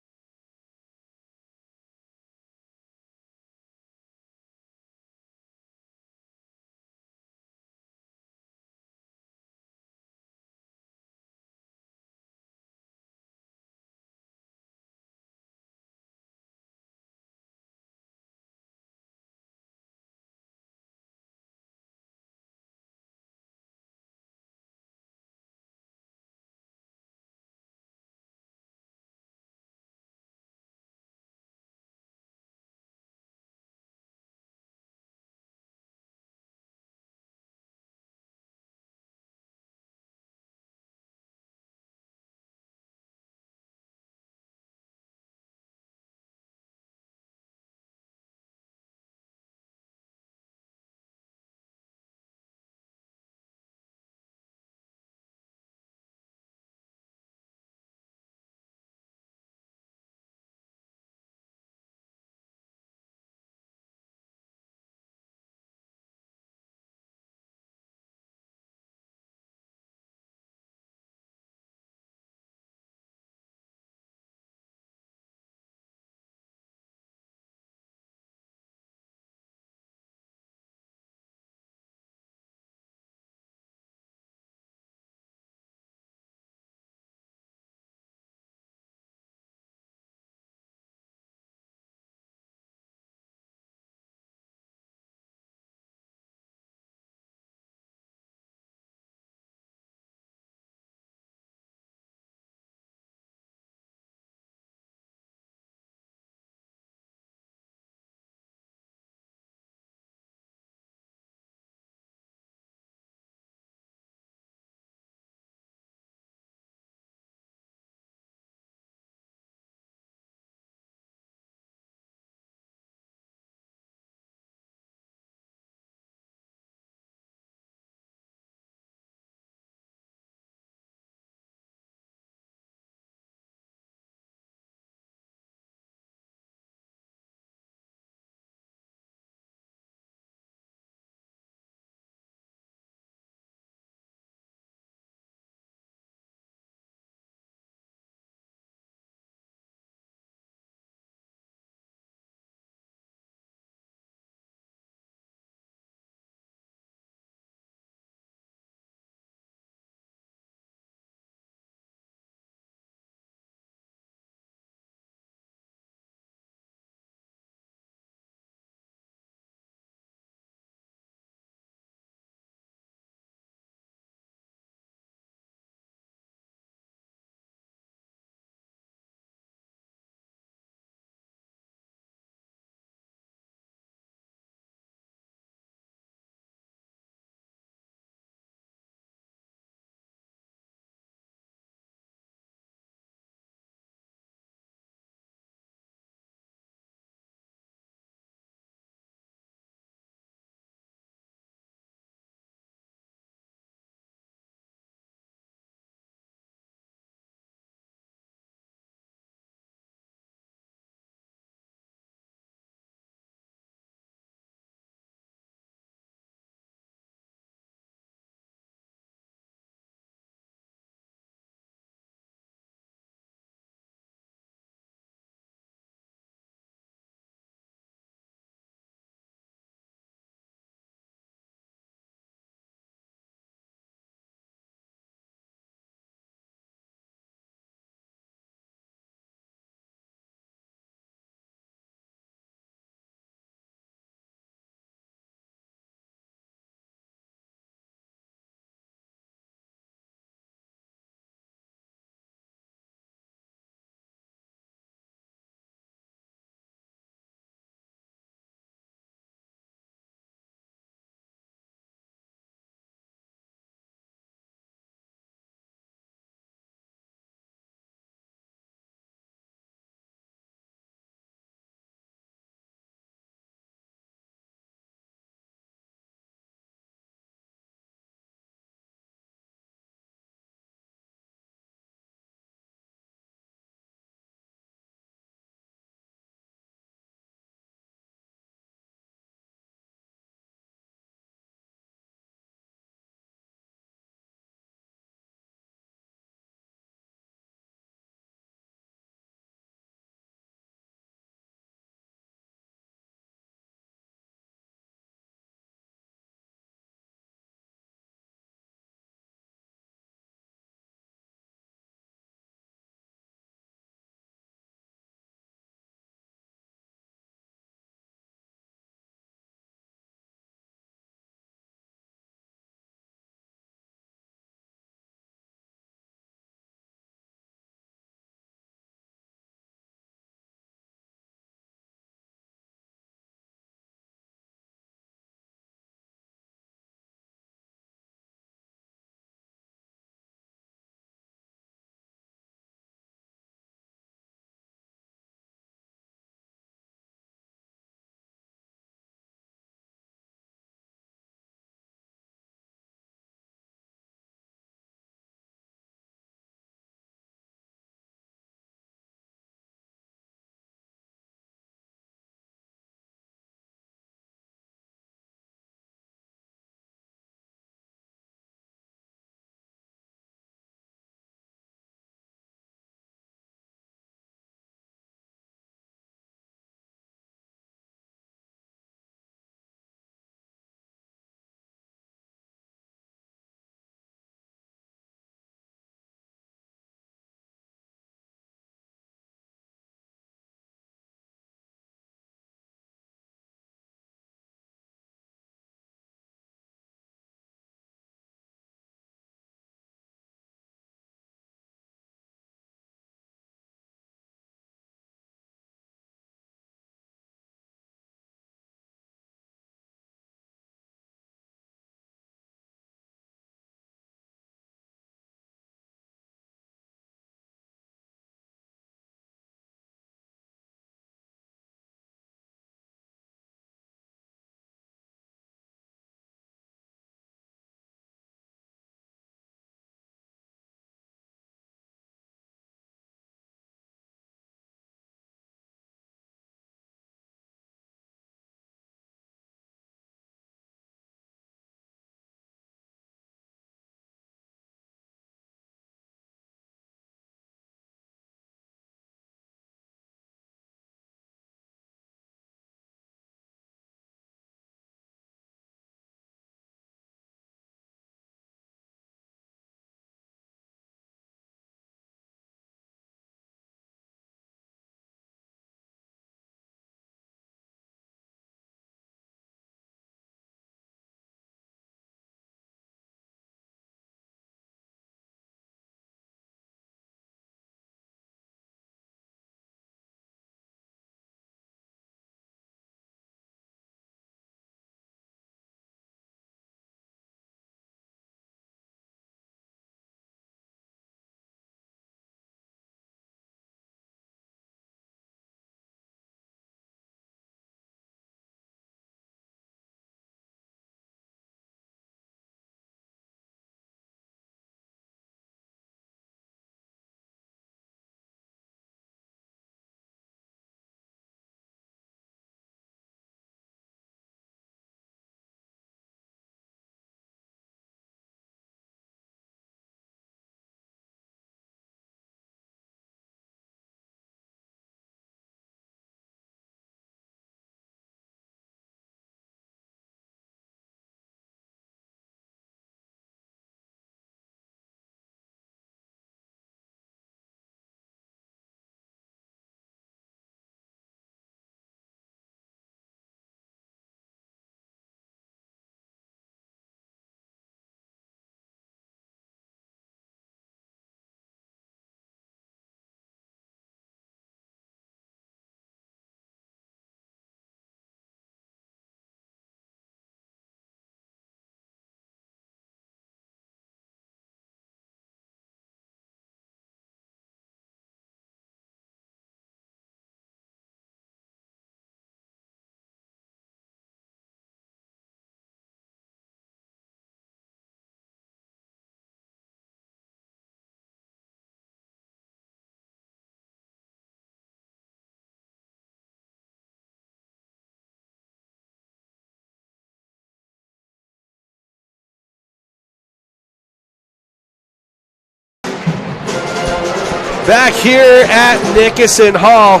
back here at Nickerson Hall.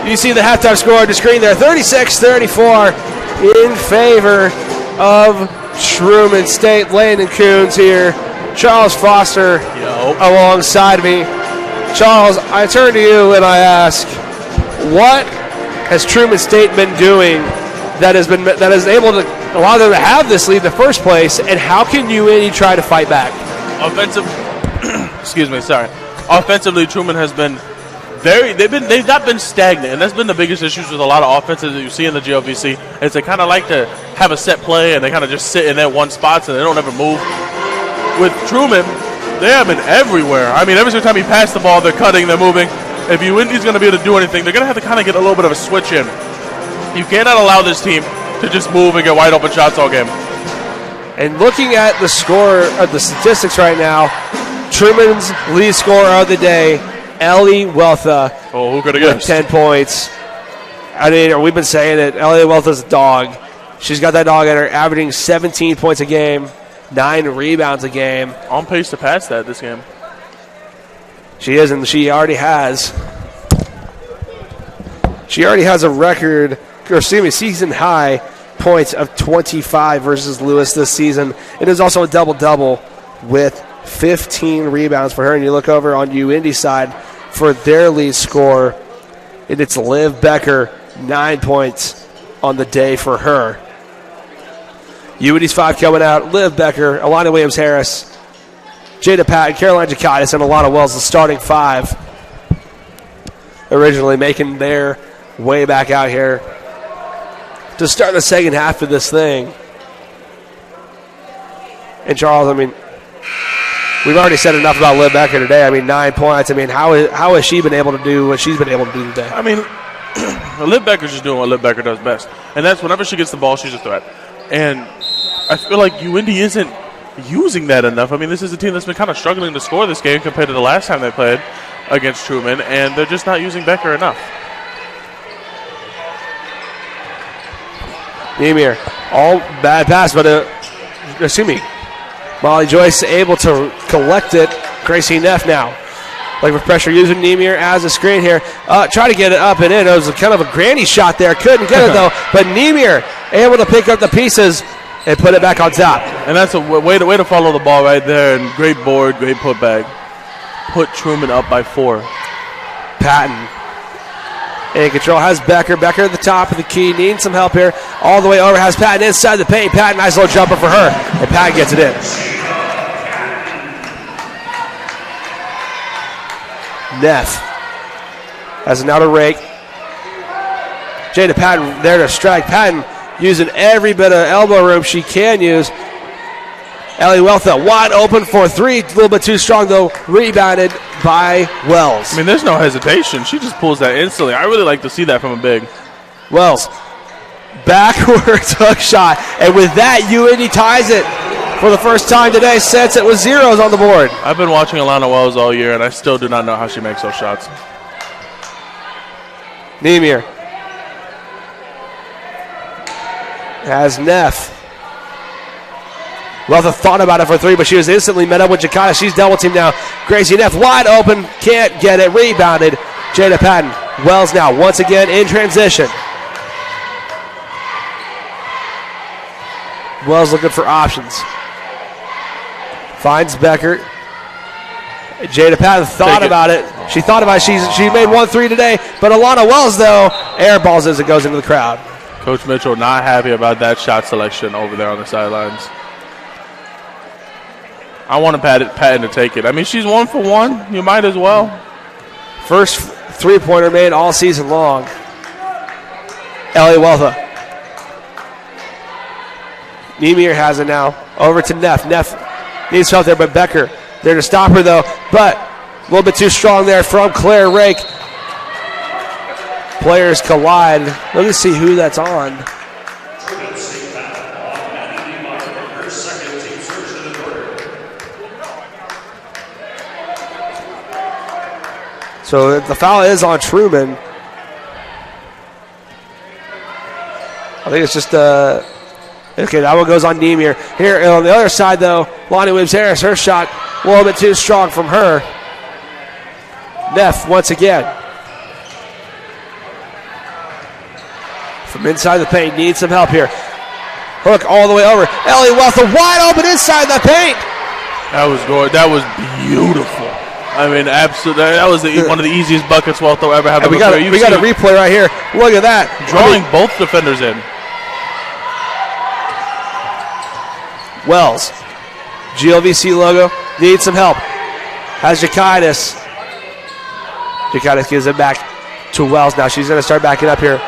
You see the halftime score on the screen there, 36-34 in favor of Truman State. Landon Coons here, Charles Foster alongside me. Charles, I turn to you and I ask, what has Truman State been doing that is able to allow them to have this lead in the first place, and how can UINDY try to fight back? Offensively, Truman has been they've not been stagnant, and that's been the biggest issues with a lot of offenses that you see in the GLVC, is they kind of like to have a set play and they kind of just sit in that one spot so they don't ever move. With Truman, they have been everywhere. I mean, every single time he passes the ball, they're cutting, they're moving. If UINDY's going to be able to do anything, they're going to have to kind of get a little bit of a switch in. You cannot allow this team to just move and get wide open shots all game. And looking at the score of the statistics right now, Truman's lead scorer of the day, Ellie Weltha. Oh, who could have guessed? 10 points. I mean, we've been saying it. Ellie Weltha's a dog. She's got that dog in her, averaging 17 points a game, 9 rebounds a game. On pace to pass that this game. She is, and she already has a record, or excuse me, season high points of 25 versus Lewis this season. It is also a double-double with 15 rebounds for her. And you look over on UINDY side for their lead scorer, and it's Liv Becker, 9 points on the day for her. UINDY's 5 coming out, Liv Becker, Alana Williams-Harris, Jada Patton, Caroline Jakitis, and Alana Wells, the starting 5. Originally making their way back out here to start the second half of this thing. And Charles, I mean, we've already said enough about Liv Becker today. I mean, 9 points. I mean, how has she been able to do what she's been able to do today? I mean, Liv Becker's just doing what Liv Becker does best. And that's whenever she gets the ball, she's a threat. And I feel like UINDY isn't using that enough. I mean, this is a team that's been kind of struggling to score this game compared to the last time they played against Truman, and they're just not using Becker enough. Nemir, all bad pass, but Molly Joyce able to collect it. Gracie Neff now. Looking for pressure, using Nemir as a screen here. Try to get it up and in. It was kind of a granny shot there. Couldn't get it, though. But Nemir able to pick up the pieces and put it back on top. And that's a way to follow the ball right there. And great board, great putback. Put Truman up by 4. Patton in control, has Becker. Becker at the top of the key, needing some help here. All the way over, has Patton inside the paint. Patton, nice little jumper for her. And Patton gets it in. Neff has an outer rake. Jada Patton there to strike. Patton using every bit of elbow room she can use. Ellie Weltha wide open for 3. A little bit too strong, though. Rebounded by Wells. I mean, there's no hesitation. She just pulls that instantly. I really like to see that from a big. Wells, backwards hook shot. And with that, UINDY ties it for the first time today since it was zeros on the board. I've been watching Alana Wells all year, and I still do not know how she makes those shots. Nemir has Neff. Weltha thought about it for 3, but she was instantly met up with Jakarta. She's double teamed now. Gracie Neff wide open, can't get it. Rebounded. Jada Patton. Wells now once again in transition. Wells looking for options. Finds Becker. Jada Patton thought about it. She thought about it. She made 1 3 today, but Alana Wells, though, airballs as it goes into the crowd. Coach Mitchell not happy about that shot selection over there on the sidelines. I want Patton to take it. I mean, she's 1 for 1. You might as well. First three-pointer made all season long. Ellie Weltha. Nemir has it now. Over to Neff. Neff needs help there, but Becker there to stop her, though. But a little bit too strong there from Claire Rake. Players collide. Let me see who that's on. So the foul is on Truman. I think it's just okay, that one goes on Nemir. Here on the other side, though, Lonnie Williams-Harris, her shot a little bit too strong from her. Neff once again. From inside the paint, needs some help here. Hook all the way over. Ellie Weltha wide open inside the paint. That was good. That was beautiful. I mean, absolutely. That was one of the easiest buckets Weltha will ever have. We got a replay right here. Look at that. Drawing both defenders in. Wells, GLVC logo, needs some help. Has Jakaitis. Jakaitis gives it back to Wells. Now she's going to start backing up here.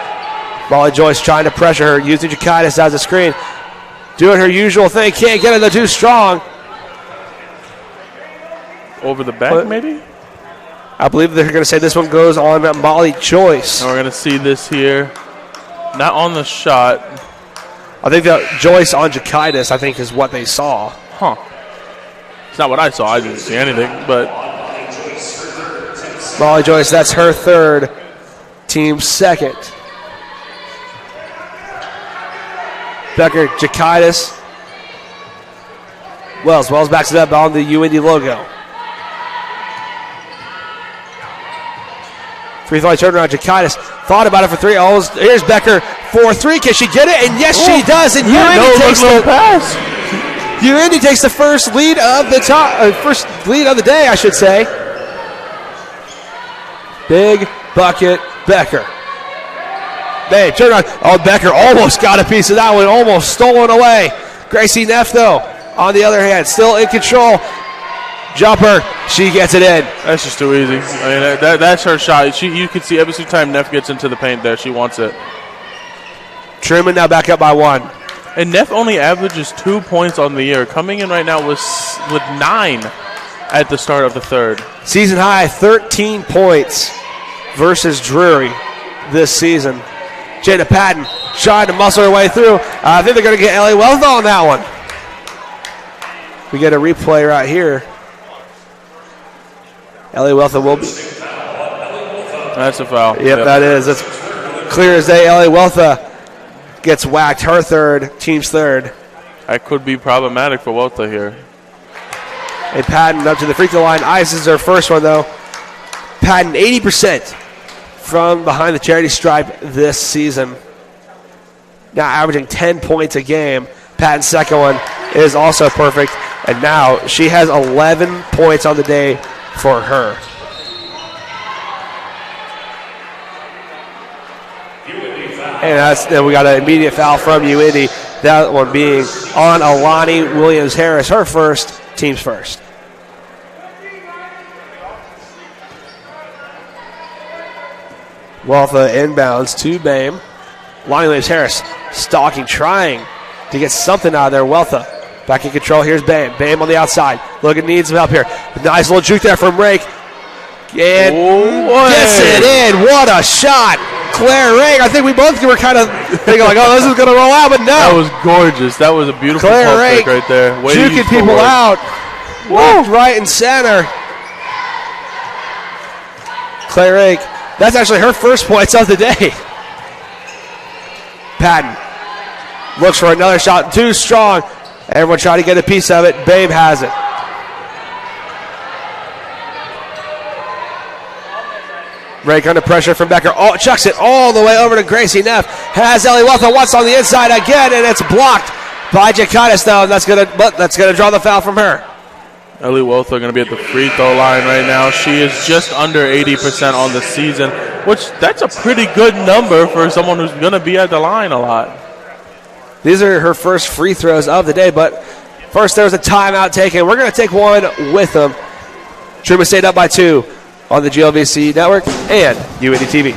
Molly Joyce trying to pressure her, using Jakaitis as a screen. Doing her usual thing. Can't get it, they're too strong. Over the back, maybe? I believe they're going to say this one goes on Molly Joyce. And we're going to see this here. Not on the shot. I think that Joyce on Jakaitis, I think, is what they saw. Huh. It's not what I saw. I didn't see anything, but. Molly Joyce, that's her third, team second. Becker, Jakaitis. Wells backs it up on the UINDY logo. Free throw turnaround, Jakaitis thought about it for three. Oh, here's Becker for three. Can she get it? And yes, she does. And UINDY takes the first lead of the day, I should say. Big bucket, Becker. They turn on. Oh, Becker almost got a piece of that one, almost stolen away. Gracie Neff, though, on the other hand, still in control. Jumper, she gets it in. That's just too easy. I mean, that's her shot. You can see every single time Neff gets into the paint there, she wants it. Truman now back up by one. And Neff only averages 2 points on the year, coming in right now with 9 at the start of the third. Season high, 13 points versus Drury this season. Jada Patton trying to muscle her way through. I think they're going to get Ellie Weltha on that one. We get a replay right here. Ellie Weltha will be. That's a foul. Yep, that is. That's clear as day. Ellie Weltha gets whacked. Her third, team's third. That could be problematic for Weltha here. And Patton up to the free throw line. Ices her first one, though. Patton 80% from behind the charity stripe this season. Now averaging 10 points a game. Patton's second one is also perfect. And now she has 11 points on the day for her. And then we got an immediate foul from UINDY. That one being on Alani Williams-Harris. Her first, team's first. Weltha inbounds to Bame. Lonnie Williams-Harris stalking, trying to get something out of there. Weltha back in control. Here's Bame. Bame on the outside. Logan needs some help here. Nice little juke there from Rake. And gets it in. What a shot. Claire Rake. I think we both were kind of thinking like, oh, this is going to roll out, but no. That was gorgeous. That was a beautiful Claire Rake right there. juking people out. Left, right, and center. Claire Rake. That's actually her first points of the day. Patton looks for another shot. Too strong. Everyone trying to get a piece of it. Babe has it. Rake under pressure from Becker. Oh, chucks it all the way over to Gracie Neff. Has Ellie Weltha once on the inside again, and it's blocked by Jakaitis now. And that's gonna draw the foul from her. Ellie Weltha going to be at the free throw line right now. She is just under 80% on the season, which that's a pretty good number for someone who's going to be at the line a lot. These are her first free throws of the day, but first there was a timeout taken. We're going to take one with them. Truman stayed up by 2 on the GLVC Network and UINDY TV.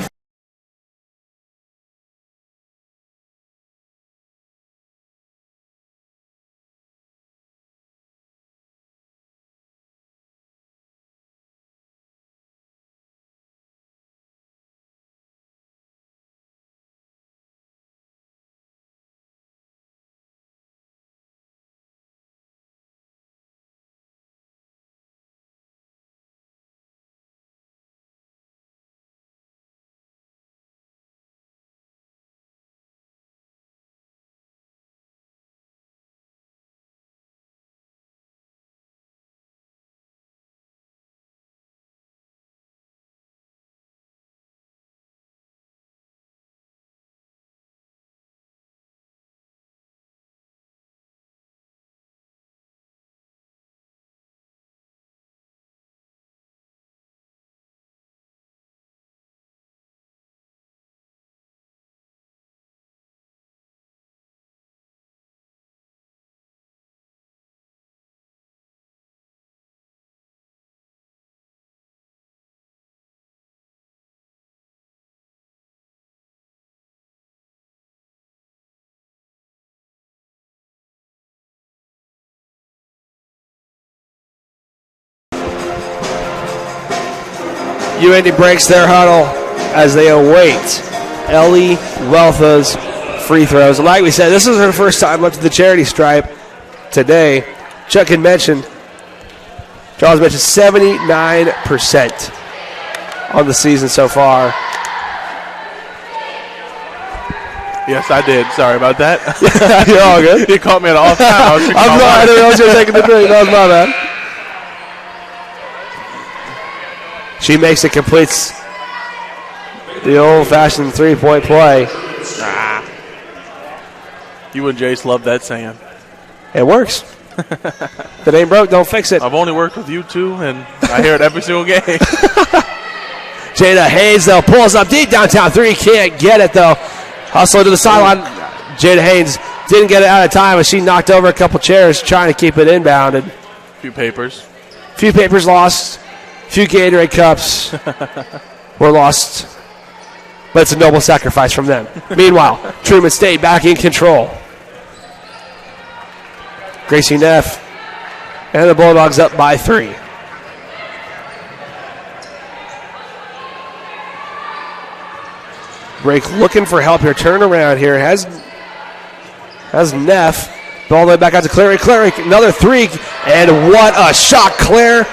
UINDY breaks their huddle as they await Ellie Weltha's free throws. Like we said, this is her first time up to the charity stripe today. Chuck had mentioned, Charles mentioned 79% on the season so far. Yes, I did. Sorry about that. You're all good. You caught me at an off time. I'm sorry. I didn't know you were taking the drink. That was my bad. She makes it, completes the old-fashioned three-point play. You and Jace love that saying. It works. If it ain't broke, don't fix it. I've only worked with you two, and I hear it every single game. Jada Haynes, though, pulls up deep downtown three. Can't get it, though. Hustle to the sideline. Jada Haynes didn't get it out of time, but she knocked over a couple chairs trying to keep it inbounded. A few papers. Few papers lost. Few Gatorade cups were lost. But it's a noble sacrifice from them. Meanwhile, Truman State back in control. Gracie Neff and the Bulldogs up by 3. Drake looking for help here. Turn around here. Has Neff. Ball the way back out to Clary. Clary, another three. And what a shot, Claire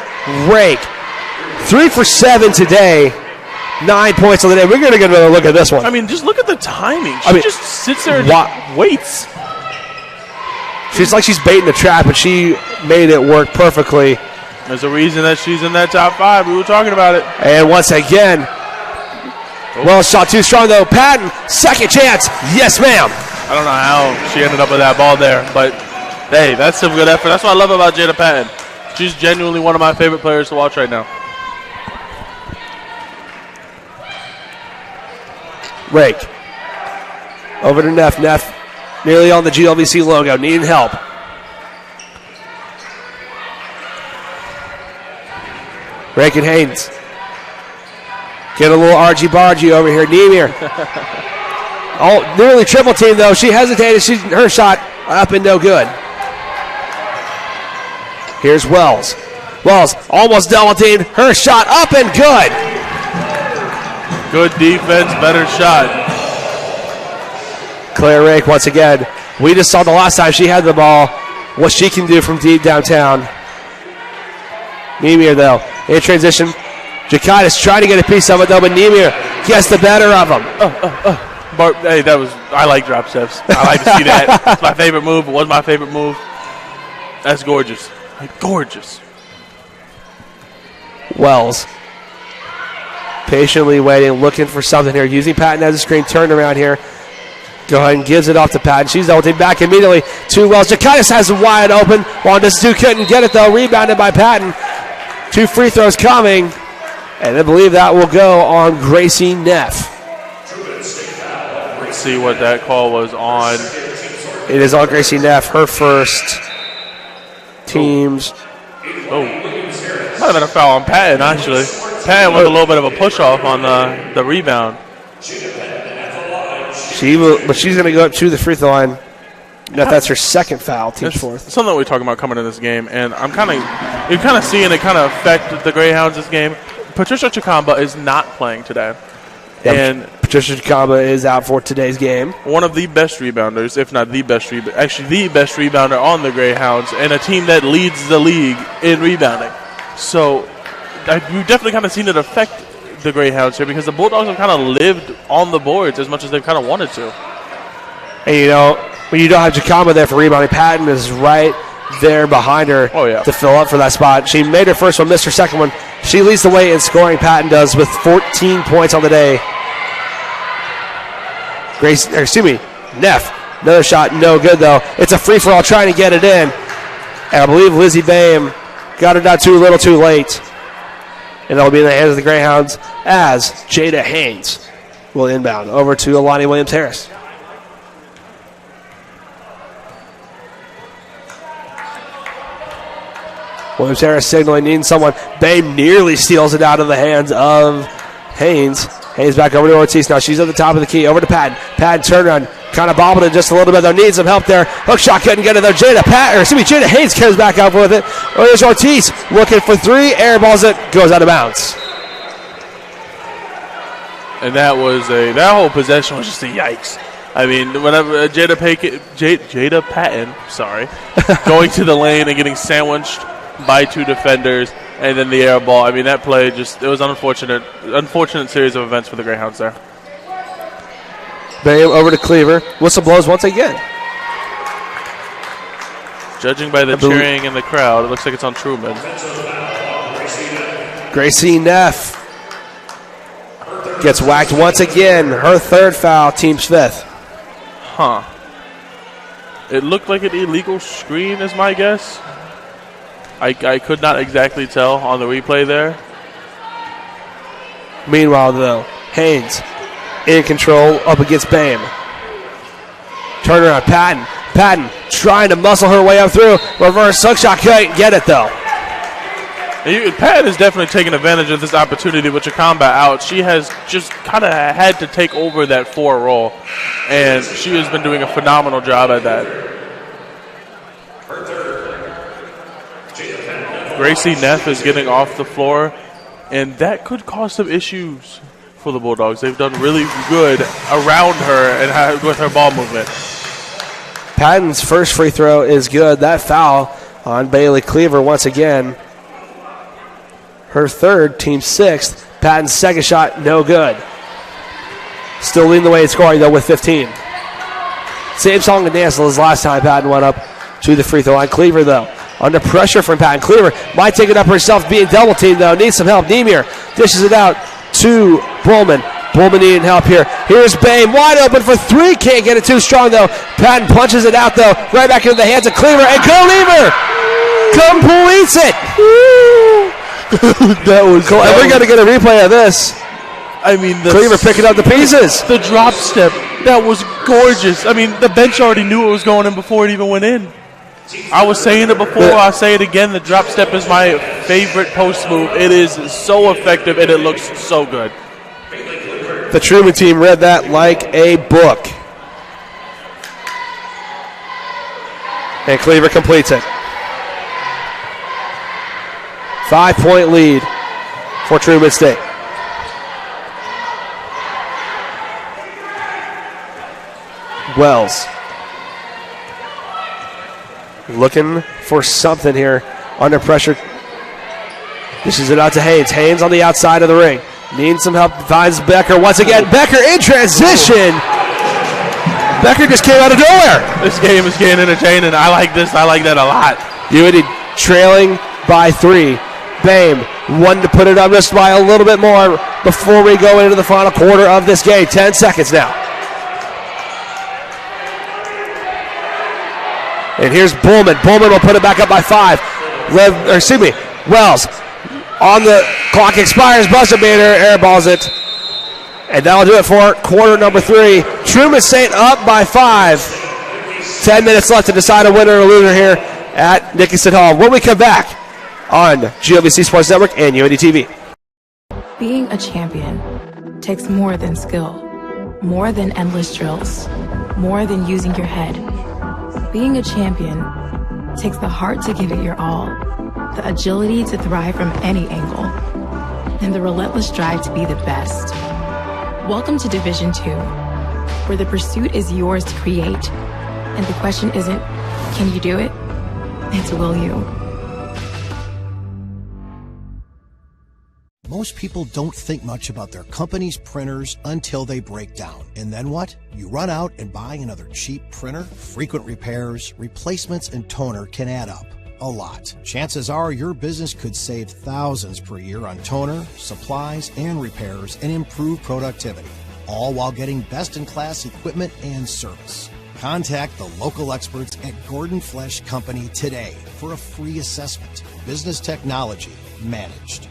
Rake. 3 for 7 today. 9 points on the day. We're going to get another look at this one. I mean, just look at the timing. She just sits there and just waits. She's like she's baiting the trap, and she made it work perfectly. There's a reason that she's in that top 5. We were talking about it. And once again, well, shot too strong, though. Patton, second chance. Yes, ma'am. I don't know how she ended up with that ball there, but, hey, that's some good effort. That's what I love about Jada Patton. She's genuinely one of my favorite players to watch right now. Rake. Over to Neff. Neff nearly on the GLVC logo, needing help. Rake and Haynes. Get a little argy-bargy over here. Nemir. Oh, nearly triple team, though. She hesitated. Her shot up and no good. Here's Wells. Wells almost double teamed. Her shot up and good. Good defense, better shot. Claire Rake once again. We just saw the last time she had the ball what she can do from deep downtown. Nemir, though, in transition. Jakaitis trying to get a piece of it, though, but Nemir gets the better of him. Bart, hey, I like drop steps. I like to see that. It's my favorite move. It was my favorite move. That's gorgeous. Gorgeous. Wells. Patiently waiting, looking for something here. Using Patton as a screen. Turned around here. Go ahead and gives it off to Patton. She's ulting back immediately to Wells. Jakaitis has it wide open. Wandis couldn't get it, though. Rebounded by Patton. 2 free throws coming. And I believe that will go on Gracie Neff. Let's see what that call was on. It is on Gracie Neff, her first. Teams. Oh, might have been a foul on Patton, actually. Patton with a little bit of a push-off on the rebound. But she's going to go up to the free throw line. Now that's her second foul, team's fourth. Something that we're talking about coming in this game, and you're kind of seeing it kind of affect the Greyhounds this game. Patricia Chikamba is not playing today. And Patricia Chikamba is out for today's game. One of the best rebounders, if not the best actually the best rebounder on the Greyhounds, and a team that leads the league in rebounding. So we've definitely kind of seen it affect the Greyhounds here because the Bulldogs have kind of lived on the boards as much as they've kind of wanted to. And when you don't have Chikamba there for rebounding, Patton is right there behind her to fill up for that spot. She made her first one, missed her second one. She leads the way in scoring, Patton does, with 14 points on the day. Neff, another shot, no good though. It's a free-for-all trying to get it in. And I believe Lizzie Boehm got it down too little too late. And that'll be in the hands of the Greyhounds as Jada Haynes will inbound over to Alani Williams-Harris. Williams-Harris signaling, needing someone. Boehm nearly steals it out of the hands of Haynes. Haynes back over to Ortiz now. She's at the top of the key. Over to Patton. Patton turnaround. Kind of bobbled it just a little bit, though. Needs some help there. Hook shot couldn't get it, though. Jada Haynes comes back up with it. There's Ortiz looking for 3. Airballs it. Goes out of bounds. And that whole possession was just a yikes. I mean, whenever Jada Patton, going to the lane and getting sandwiched by 2 defenders, and then the air ball. I mean, that play it was an unfortunate series of events for the Greyhounds there. Bam over to Cleaver. Whistle blows once again. Judging by the cheering in the crowd, it looks like it's on Truman. Gracie Neff gets whacked once again. Her 3rd foul, team's 5th. Huh. It looked like an illegal screen is my guess. I could not exactly tell on the replay there. Meanwhile, though, Haynes in control up against Bame. Turnaround, Patton trying to muscle her way up through. Reverse hook shot, couldn't get it, though. Patton is definitely taking advantage of this opportunity with Chakamba out. She has just kind of had to take over that 4 role, and she has been doing a phenomenal job at that. Gracie Neff is getting off the floor, and that could cause some issues for the Bulldogs. They've done really good around her and with her ball movement. Patton's first free throw is good. That foul on Bailey Cleaver once again. Her 3rd, team 6th. Patton's second shot, no good. Still leading the way in scoring, though, with 15. Same song and dance as last time Patton went up to the free throw line. Cleaver, though, under pressure from Patton. Cleaver might take it up herself, being double teamed, though. Needs some help. Nemir dishes it out to Bullman. Bullman needing help here. Here's Bame, wide open for 3. Can't get it too strong, though. Patton punches it out, though. Right back into the hands of Cleaver. And Cleaver completes it. We're going to get a replay of this. I mean, Cleaver picking up the pieces. The drop step, that was gorgeous. I mean, the bench already knew it was going in before it even went in. I was saying it before, I'll say it again. The drop step is my favorite post move. It is so effective, and it looks so good. The Truman team read that like a book. And Cleaver completes it. 5-point lead for Truman State. Wells looking for something here under pressure. Dishes it out to Haynes. Haynes on the outside of the ring. Needs some help. Finds Becker once again. Becker in transition. Becker just came out of nowhere. This game is getting entertaining. I like this. I like that a lot. UINDY trailing by 3. Bame one to put it up just by a little bit more before we go into the final quarter of this game. 10 seconds now. And here's Bullman. Bullman will put it back up by 5. Wells on the clock expires. Buzzer beater airballs it. And that'll do it for quarter number 3. Truman State up by 5. 10 minutes left to decide a winner or loser here at Nicholson Hall. When we come back on GLVC Sports Network and UINDY TV. Being a champion takes more than skill, more than endless drills, more than using your head. Being a champion takes the heart to give it your all, the agility to thrive from any angle, and the relentless drive to be the best. Welcome to Division 2, where the pursuit is yours to create, and the question isn't, can you do it? It's will you? Most people don't think much about their company's printers until they break down. And then what? You run out and buy another cheap printer? Frequent repairs, replacements, and toner can add up. A lot. Chances are your business could save thousands per year on toner, supplies, and repairs and improve productivity, all while getting best-in-class equipment and service. Contact the local experts at Gordon Flesch Company today for a free assessment. Business technology managed.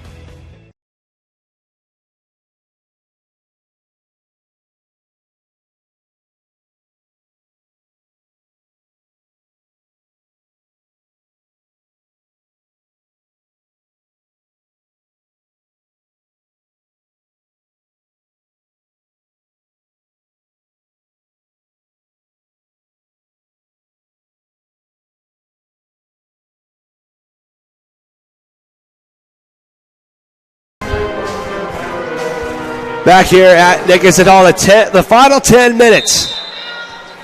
Back here at Nickerson Hall, the final 10 minutes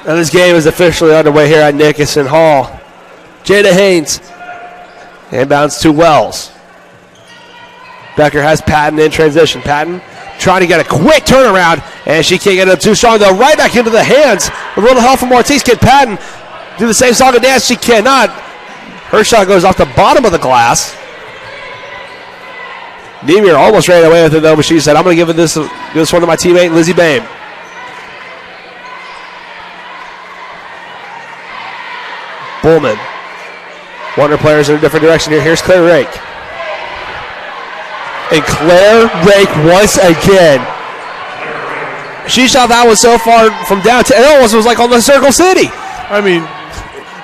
of this game is officially underway here at Nickerson Hall. Jada Haynes inbounds to Wells. Becker has Patton in transition. Patton trying to get a quick turnaround, and she can't get it up too strong, though. Right back into the hands. A little help from Ortiz. Can Patton do the same song and dance? She cannot. Her shot goes off the bottom of the glass. Nemir almost ran away with it, though, but she said, I'm going to give this one to my teammate, Lizzie Bame. Bullman. One of her players in a different direction here. Here's Claire Rake. And Claire Rake once again. She shot that one so far from downtown. It almost was like on the Circle City. I mean,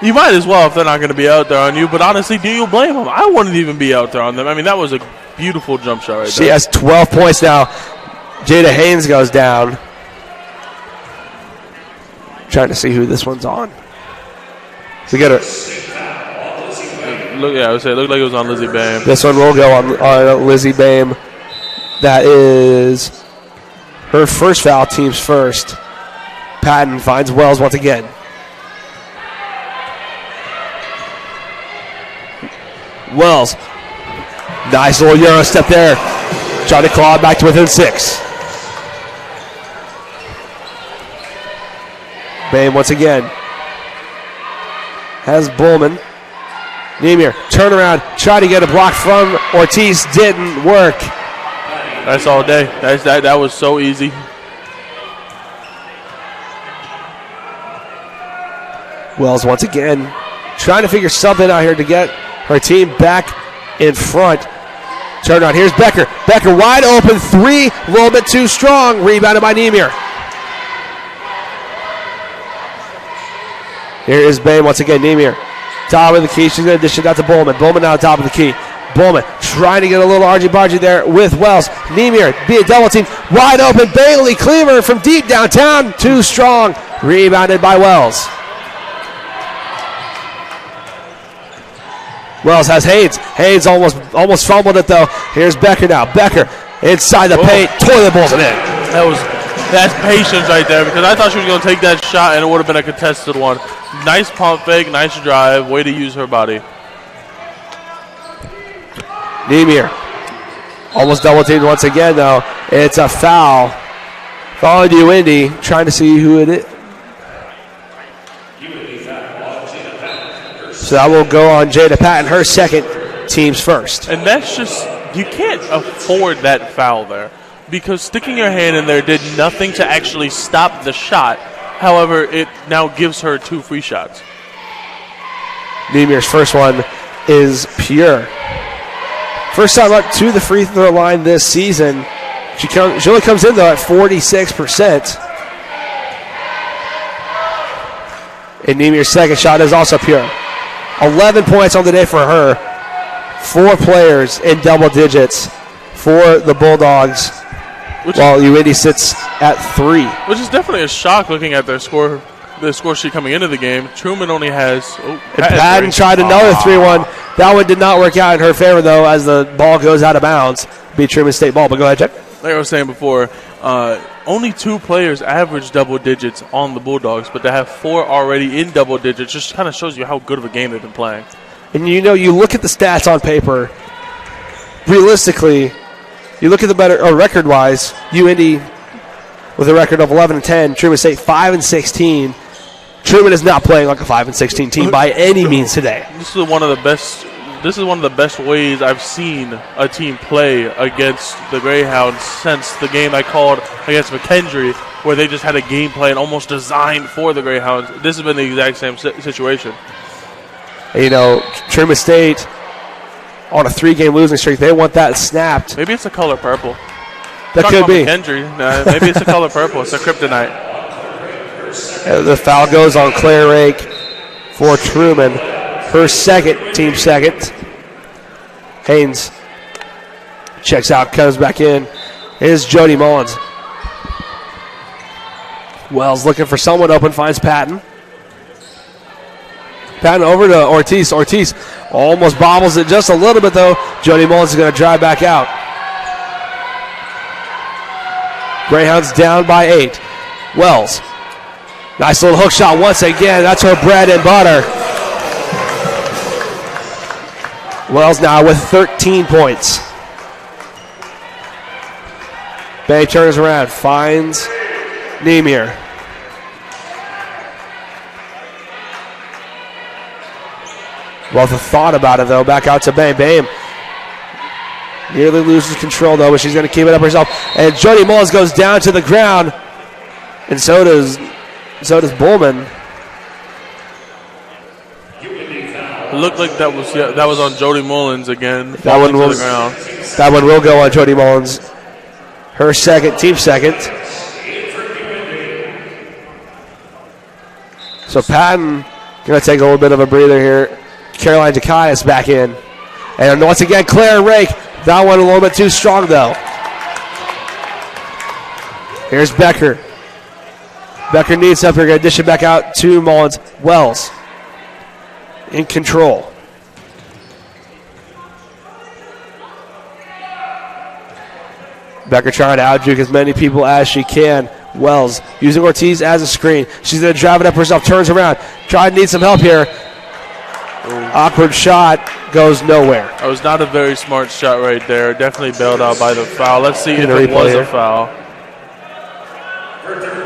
you might as well if they're not going to be out there on you. But honestly, do you blame them? I wouldn't even be out there on them. I mean, that was a beautiful jump shot right there. She has 12 points now. Jada Haynes goes down. Trying to see who this one's on. We got her. I would say it looked like it was on Lizzie Bame. This one will go on Lizzie Bame. That is her first foul, team's first. Patton finds Wells once again. Wells. Nice little Euro step there. Trying to claw it back to within 6. Bame once again. Has Bullman. Nemir, turn around, try to get a block from Ortiz, didn't work. That's all day. That was so easy. Wells once again trying to figure something out here to get her team back in front. Turn around, here's Becker. Becker wide open, 3, a little bit too strong. Rebounded by Nemir. Here is Bame once again, Nemir. Top of the key, she's going to dish it out to Bowman. Bowman now top of the key. Bowman trying to get a little argy-bargy there with Wells. Nemir, be a double team. Wide open, Bailey Cleaver from deep downtown. Too strong. Rebounded by Wells. Wells has Haynes. Haynes almost fumbled it, though. Here's Becker now. Becker inside the paint. Toilet bowls it in. That's patience right there, because I thought she was going to take that shot and it would have been a contested one. Nice pump fake, nice drive, way to use her body. Nemir almost double teamed once again, though. It's a foul. Following UINDY, trying to see who it is. So that will go on Jada Patton, her second, team's first. And that's just, you can't afford that foul there, because sticking your hand in there did nothing to actually stop the shot. However, it now gives her 2 free shots. Nemir's first one is pure. First time up to the free throw line this season. She only comes in, though, at 46%. And Nemir's second shot is also pure. 11 points on the day for her. 4 players in double digits for the Bulldogs. While UINDY sits at 3. Which is definitely a shock looking at their score sheet coming into the game. Truman only has... Patton tried another 3-1. That one did not work out in her favor, though, as the ball goes out of bounds. Be Truman State ball, but go ahead, Jack. Like I was saying before, only 2 players average double digits on the Bulldogs, but to have 4 already in double digits just kind of shows you how good of a game they've been playing. And you look at the stats on paper, realistically, you look at the better, or record-wise, UINDY with a record of 11-10, Truman State 5-16. Truman is not playing like a 5-16 team by any means today. This is one of the best ways I've seen a team play against the Greyhounds since the game I called against McKendree, where they just had a game plan almost designed for the Greyhounds. This has been the exact same situation. Truman State on a 3-game losing streak, they want that snapped. Maybe it's the color purple. That could be. Maybe it's the color purple. It's a kryptonite. The foul goes on Claire Rake for Truman. Her second, team second. Haynes checks out, comes back in. Here's Jody Mullins. Wells looking for someone open, finds Patton. Patton over to Ortiz. Ortiz almost bobbles it just a little bit, though. Jody Mullins is going to drive back out. Greyhounds down by 8. Wells. Nice little hook shot once again. That's her bread and butter. Wells now with 13 points. Bay turns around, finds Nemir. Well, the thought about it, though, back out to Bame. Bame nearly loses control, though, but she's going to keep it up herself. And Jody Mullins goes down to the ground, and so does Bullman. It looked like that was on Jody Mullins again. That one will go on Jody Mullins. Her second, team second. So Patton going to take a little bit of a breather here. Caroline Jackias back in. And once again, Claire Rake. That one a little bit too strong, though. Here's Becker. Becker needs up here. Going to dish it back out to Mullins. Wells in control. Becker trying to outjuke as many people as she can. Wells using Ortiz as a screen. She's going to drive it up herself. Turns around. Trying to need some help here. Awkward shot. Goes nowhere. It was not a very smart shot right there. Definitely bailed out by the foul. Let's see if it was a foul.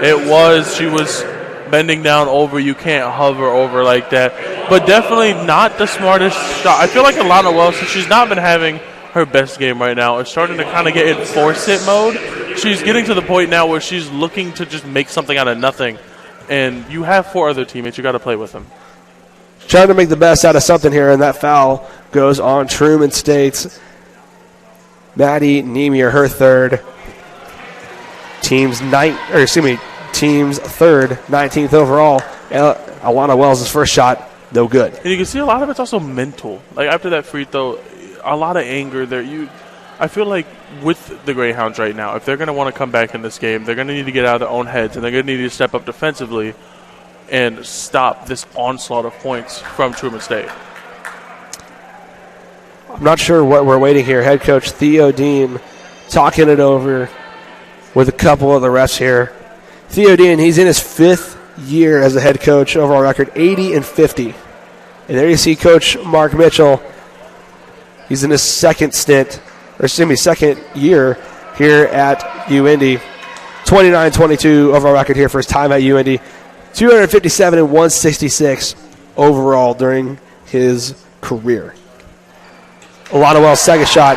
It was. She was bending down over. You can't hover over like that. But definitely not the smartest shot. I feel like Alana Wells, since she's not been having her best game right now, is starting to kind of get in force-it mode. She's getting to the point now where she's looking to just make something out of nothing. And you have 4 other teammates. You got to play with them. Trying to make the best out of something here, and that foul goes on Truman State's Maddie Nemir, her third. Team's third, 19th overall. Alana Wells' first shot, no good. And you can see a lot of it's also mental. Like after that free throw, a lot of anger there. I feel like with the Greyhounds right now, if they're going to want to come back in this game, they're going to need to get out of their own heads, and they're going to need to step up defensively and stop this onslaught of points from Truman State. I'm not sure what we're waiting here. Head coach Theo Dean talking it over with a couple of the refs here. Theo Dean, he's in his 5th year as a head coach. Overall record 80-50. And there you see Coach Mark Mitchell. He's in his second year here at UIndy. 29-22 overall record here for his time at UIndy. 257 and 166 overall during his career. Alana Wells' second shot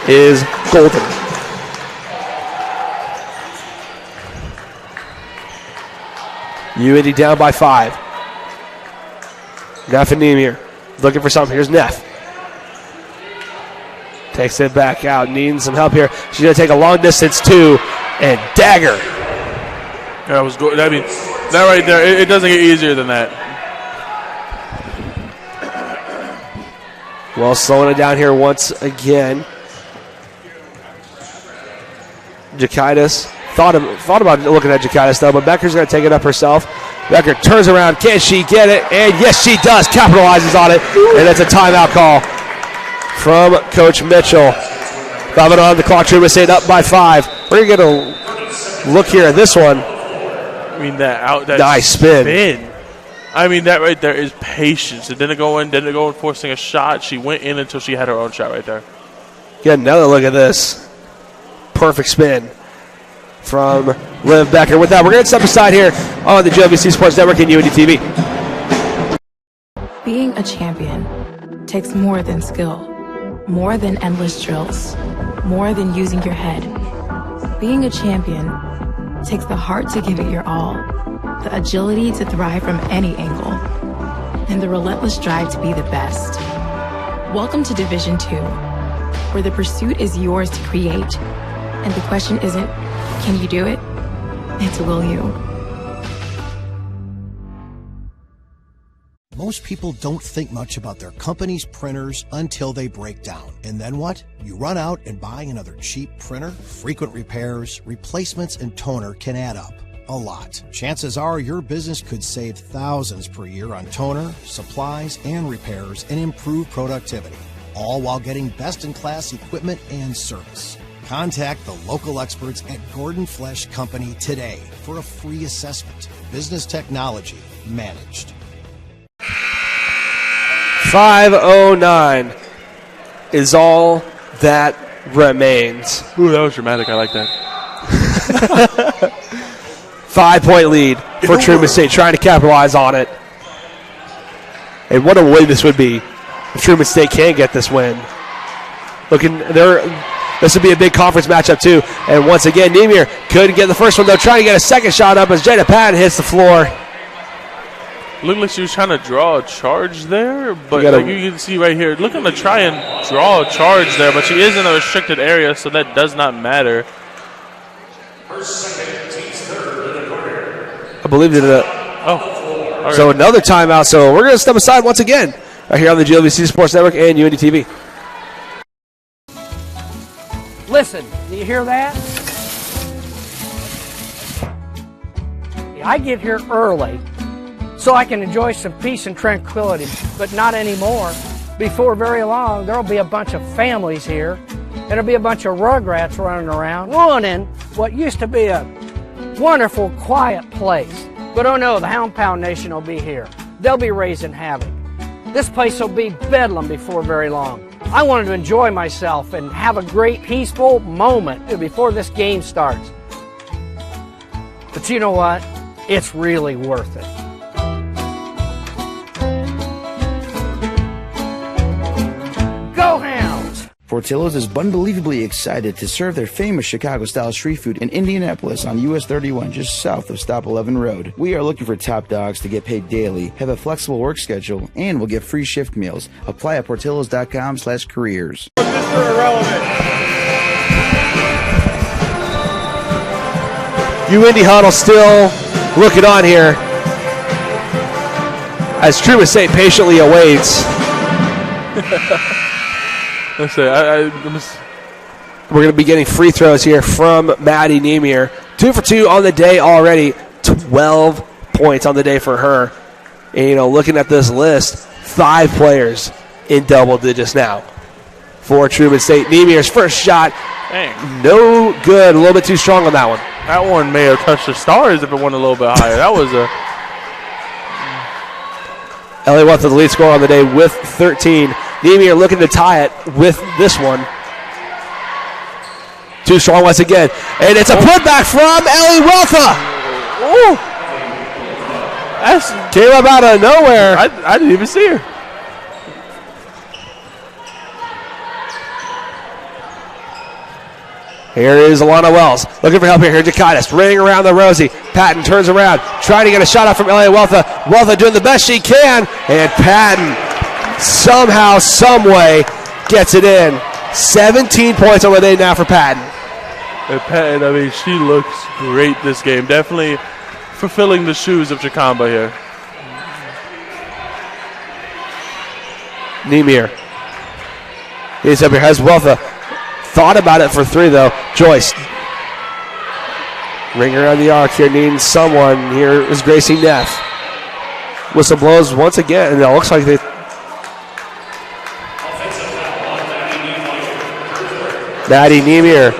is golden. UIndy down by 5. Neff and Nemir looking for something. Here's Neff. Takes it back out, needing some help here. She's going to take a long distance too, and dagger. That was good. I mean, that right there, it doesn't get easier than that. Well, slowing it down here once again. Jackitis thought about looking at Jackitis, though, but Becker's going to take it up herself. Becker turns around. Can she get it? And yes, she does. Capitalizes on it. And it's a timeout call from Coach Mitchell. 5 minutes on the clock. Truman State up by 5. We're going to look here at this one. I mean, that nice spin. I mean, that right there is patience. It didn't go in forcing a shot. She went in until she had her own shot right there. Get another look at this. Perfect spin from Liv Becker. With that, we're going to step aside here on the GLVC Sports Network and UINDY TV. Being a champion takes more than skill, more than endless drills, more than using your head. Being a champion takes the heart to give it your all, the agility to thrive from any angle, and the relentless drive to be the best. Welcome to Division 2, where the pursuit is yours to create, and the question isn't, can you do it? It's will you? Most people don't think much about their company's printers until they break down. And then what? You run out and buy another cheap printer. Frequent repairs, replacements, and toner can add up a lot. Chances are your business could save thousands per year on toner, supplies, and repairs and improve productivity, all while getting best-in-class equipment and service. Contact the local experts at Gordon Flesch Company today for a free assessment. Business technology managed. 5:09 is all that remains. Ooh, that was dramatic. I like that. 5-point lead for Truman State, trying to capitalize on it. And what a win this would be if Truman State can get this win. This would be a big conference matchup too. And once again, Niemier couldn't get the first one though, trying to get a second shot up as Jada Patton hits the floor. Looked like she was trying to draw a charge there, but like you can see right here, looking to try and draw a charge there, but she is in a restricted area, so that does not matter. I believe that. Okay. So another timeout. So we're going to step aside once again right here on the GLVC Sports Network and UINDY TV. Listen, do you hear that? I get here early so I can enjoy some peace and tranquility, but not anymore. Before very long, there'll be a bunch of families here, and there'll be a bunch of rugrats running around, ruining what used to be a wonderful, quiet place. But oh no, the Hound Pound Nation will be here. They'll be raising havoc. This place will be bedlam before very long. I wanted to enjoy myself and have a great, peaceful moment before this game starts. But you know what? It's really worth it. Go Hounds! Portillo's is unbelievably excited to serve their famous Chicago-style street food in Indianapolis on US 31, just south of Stop 11 Road. We are looking for top dogs to get paid daily, have a flexible work schedule, and will get free shift meals. Apply at portillos.com/careers. Mr. Irrelevant. UINDY huddle still looking on here as Truman State patiently awaits. Let's say, We're going to be getting free throws here from Maddie Niemier. 2 for 2 on the day already. 12 points on the day for her. And, looking at this list, 5 players in double digits now for Truman State. Niemier's first shot, no good. A little bit too strong on that one. That one may have touched the stars if it went a little bit higher. That was a... Ellie Wealth, the lead scorer on the day with 13. Niemier looking to tie it with this one. Too strong once again. And it's a putback from Ellie Weltha. Ooh. Came up out of nowhere. I didn't even see her. Here is Alana Wells looking for help here. Here's Jakitis running around the Rosie. Patton turns around, trying to get a shot up from Ellie Weltha. Weltha doing the best she can, and Patton somehow, someway gets it in. 17 points on the day now for Patton. And Patton, I mean, she looks great this game. Definitely fulfilling the shoes of Chakamba here. Niemier. He's up here, has Weltha. Thought about it for 3, though. Joyce. Ring around the arc here, needing someone. Here is Gracie Neff. Whistle blows once again, and it looks like they... Maddie Niemier.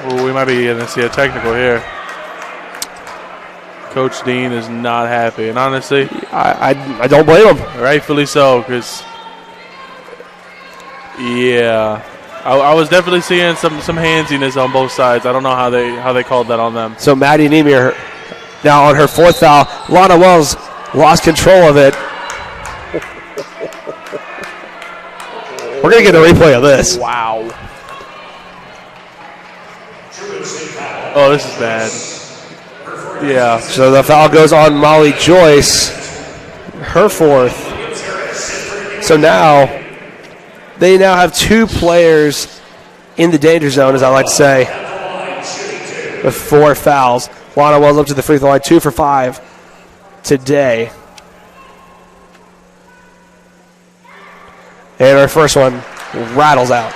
Well, we might be going to see a technical here. Coach Dean is not happy, and honestly... I don't blame him. Rightfully so, because... Yeah... I was definitely seeing some handsiness on both sides. I don't know how they called that on them. So Maddie Niemier now on her 4th foul. Lana Wells lost control of it. We're going to get a replay of this. Wow. Oh, this is bad. Yeah. So the foul goes on Molly Joyce, her 4th. So now... they now have 2 players in the danger zone, as I like to say, with 4 fouls. Lana Wells up to the free throw line, 2 for 5 today. And our first one rattles out.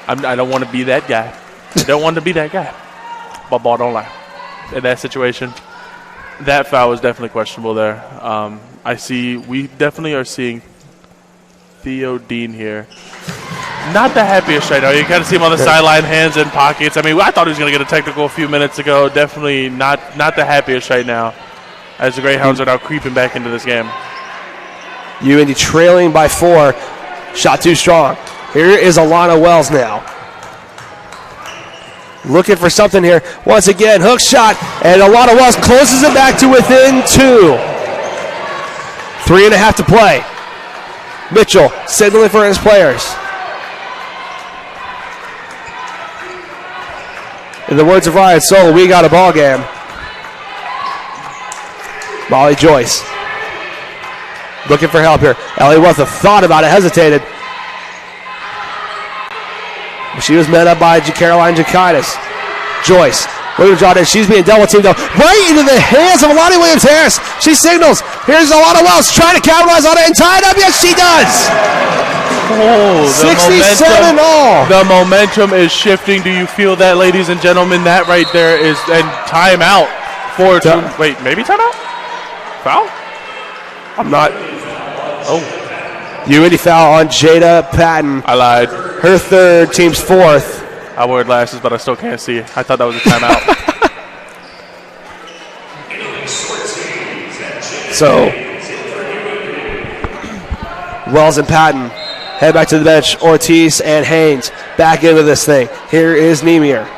I don't want to be that guy. I don't want to be that guy. But ball don't lie. In that situation, that foul was definitely questionable there. We definitely are seeing Theo Dean here not the happiest right now. You kind of see him on the sideline, hands in pockets. I mean, I thought he was going to get a technical a few minutes ago. Definitely not the happiest right now, as the Greyhounds are now creeping back into this game. UIndy trailing by 4. Shot too strong. Here is Alana Wells now. Looking for something here. Once again, hook shot, and Alana Wells closes it back to within 2. 3.5 to play. Mitchell signaling for his players. In the words of Ryan Solo, we got a ball game. Molly Joyce looking for help here. Ellie Wealtha thought about it, hesitated. She was met up by Caroline Jacaitis. Joyce, Williams Jordan, she's being double teamed though. Right into the hands of Alani Williams-Harris. She signals. Here's Alana Wells trying to capitalize on it and tie it up. Yes, she does. Oh, 67 all. The momentum is shifting. Do you feel that, ladies and gentlemen? That right there is and timeout for wait, maybe timeout? Foul? I'm not. Oh. UIndy foul on Jada Patton. I lied. Her third, team's fourth. I wore glasses, but I still can't see. I thought that was a timeout. So, Wells and Patton head back to the bench. Ortiz and Haynes back into this thing. Here is Niemier.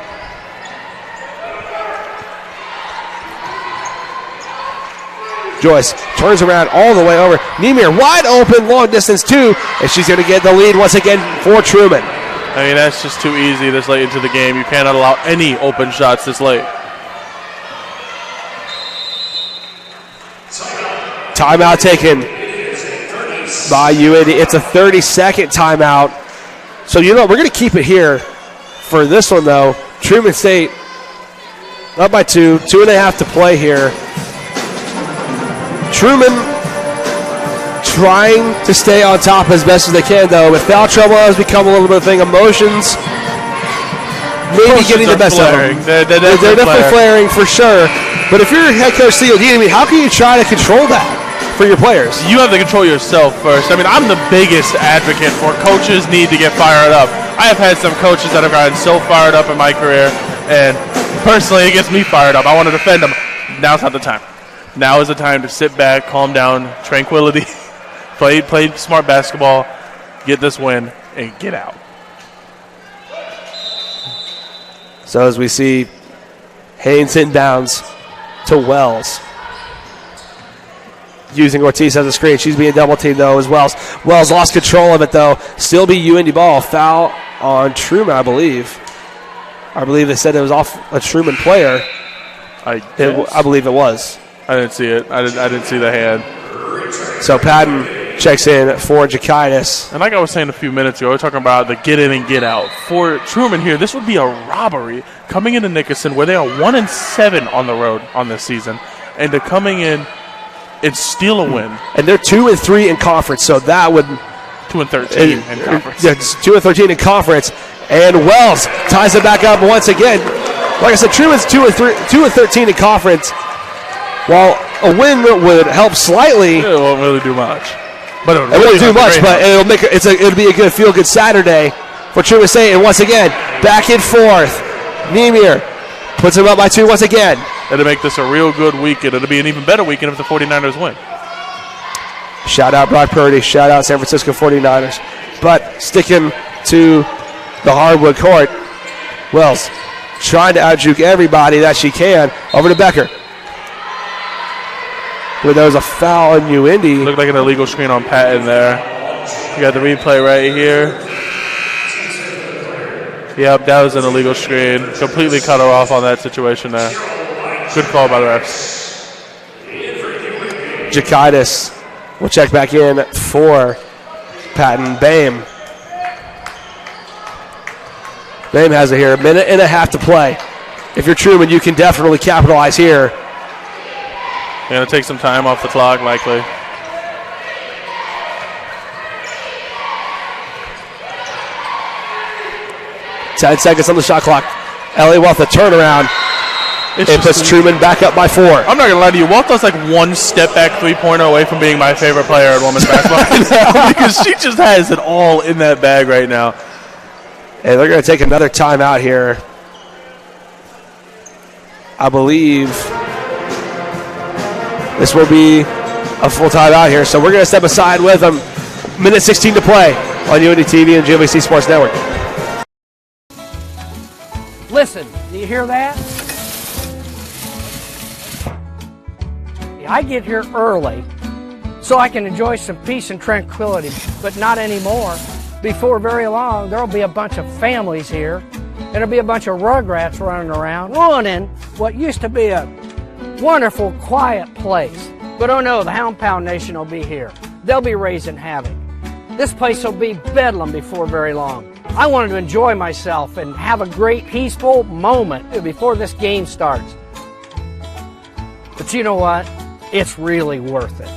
Joyce turns around all the way over. Niemier wide open, long distance too, and she's going to get the lead once again for Truman. I mean, that's just too easy this late into the game. You cannot allow any open shots this late. Timeout taken by UIndy. It's a 30-second timeout. So, we're going to keep it here for this one, though. Truman State up by 2, 2.5 to play here. Truman trying to stay on top as best as they can, though. With foul trouble has become a little bit of a thing. Emotions maybe getting the best of them. They're definitely flaring for sure. But if you're head coach Theo Dean, how can you try to control that for your players? You have to control yourself first. I mean, I'm the biggest advocate for coaches need to get fired up. I have had some coaches that have gotten so fired up in my career, and personally, it gets me fired up. I want to defend them. Now's not the time. Now is the time to sit back, calm down, tranquility, play smart basketball, get this win, and get out. So as we see Haynes inbounds to Wells. Using Ortiz as a screen. She's being double teamed though as Wells. Wells lost control of it though. Still be UIndy ball. Foul on Truman, I believe. I believe they said it was off a Truman player. I believe it was. I didn't see it. I didn't see the hand. So Patton checks in for Jacaitis. And like I was saying a few minutes ago, we're talking about the get in and get out. For Truman here, this would be a robbery coming into Nickerson where they are 1-7 on the road on this season. And to coming in and steal a win. And they're 2-3 in conference, so that would 2-13 in conference. Yeah, 2-13 in conference. And Wells ties it back up once again. Like I said, Truman's 2-13 in conference. While a win would help slightly, it won't really do much. But it won't do much, but it'll be a good feel-good Saturday for Truman State. And once again, back and forth. Niemier puts him up by 2 once again. It'll make this a real good weekend. It'll be an even better weekend if the 49ers win. Shout out Brock Purdy. Shout out San Francisco 49ers. But sticking to the hardwood court, Wells trying to out-juke everybody that she can. Over to Becker. Where there was a foul on UIndy. Looked like an illegal screen on Patton there. You got the replay right here. Yep, that was an illegal screen. Completely cut her off on that situation there. Good call by the refs. Jacaitis will check back in for Patton. Bame has it here. 1.5 minutes to play. If you're Truman, you can definitely capitalize here. Going to take some time off the clock, likely. Ten seconds on the shot clock. Ellie Wealth a turnaround. It puts Truman back up by 4. I'm not going to lie to you. Walt's like one step back three-pointer away from being my favorite player in women's basketball right now because she just has it all in that bag right now. And they're going to take another timeout here. I believe this will be a full timeout here. So we're going to step aside with them. Minute 16 to play on UINDY TV and GLVC Sports Network. Listen, do you hear that? I get here early so I can enjoy some peace and tranquility, but not anymore. Before very long, there'll be a bunch of families here, and there'll be a bunch of rugrats running around, ruining what used to be a wonderful, quiet place. But oh no, the Hound Pound Nation will be here. They'll be raising havoc. This place will be bedlam before very long. I wanted to enjoy myself and have a great, peaceful moment before this game starts. But you know what? It's really worth it.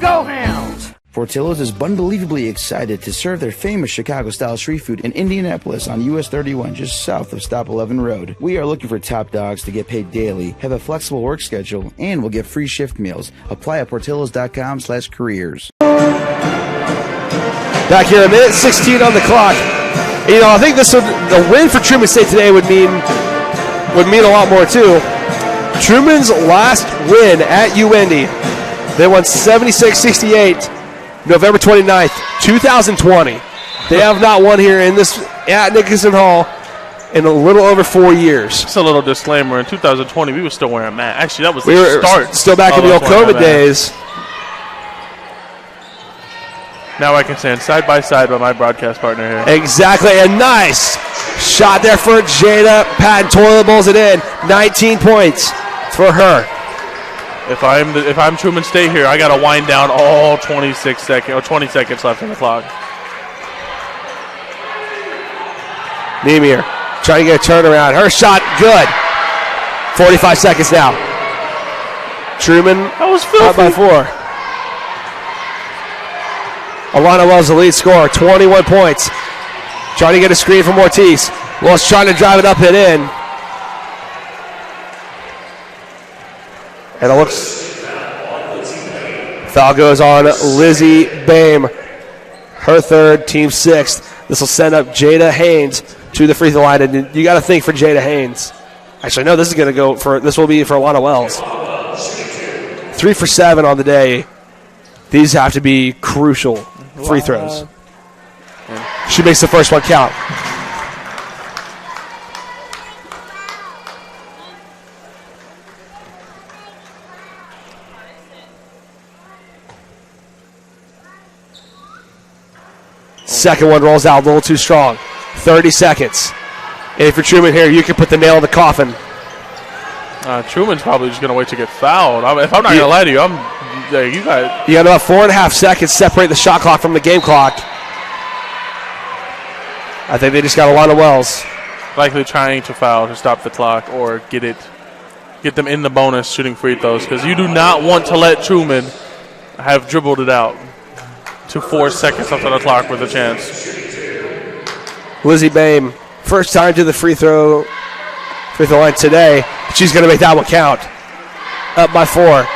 Go Hounds! Portillo's is unbelievably excited to serve their famous Chicago-style street food in Indianapolis on US 31, just south of Stop 11 Road. We are looking for top dogs to get paid daily, have a flexible work schedule, and will get free shift meals. Apply at portillos.com/careers. Back here, a minute 16 on the clock. You know, I think the win for Truman State today would mean a lot more too. Truman's last win at UINDY, they won 76-68. November 29th, 2020. They have not won here at Nickerson Hall in a little over 4 years. Just a little disclaimer. In 2020, we were still wearing masks. Actually, that was we were start. Still back in the old COVID days. Now I can stand side by side with my broadcast partner here. Exactly. A nice shot there for Jada. Patton Toilet bowls it in. 19 points for her. If I'm Truman State here, I got to wind down all 26 seconds or 20 seconds left on the clock. Nemir trying to get a turnaround. Her shot good. 45 seconds now. Truman up by 4. Alana Wells, the lead scorer, 21 points. Trying to get a screen from Ortiz. Wells trying to drive it up and in. And it looks, foul goes on Lizzie Bame. Her third, team sixth. This will send up Jada Haynes to the free throw line. And you got to think for Jada Haynes. Actually, no, this will be for Alana Wells. 3 for 7 on the day. These have to be crucial free throws. She makes the first one count. Second one rolls out a little too strong. 30 seconds. And if you're Truman here, you can put the nail in the coffin. Truman's probably just going to wait to get fouled. If I'm not going to lie to you, you got about 4.5 seconds separate the shot clock from the game clock. I think they just got Alana Wells. Likely trying to foul to stop the clock or get them in the bonus shooting free throws, because you do not want to let Truman have dribbled it out to 4 seconds left on the clock with a chance. Lizzie Bame, first time to the free throw line today. She's going to make that one count. Up by 4.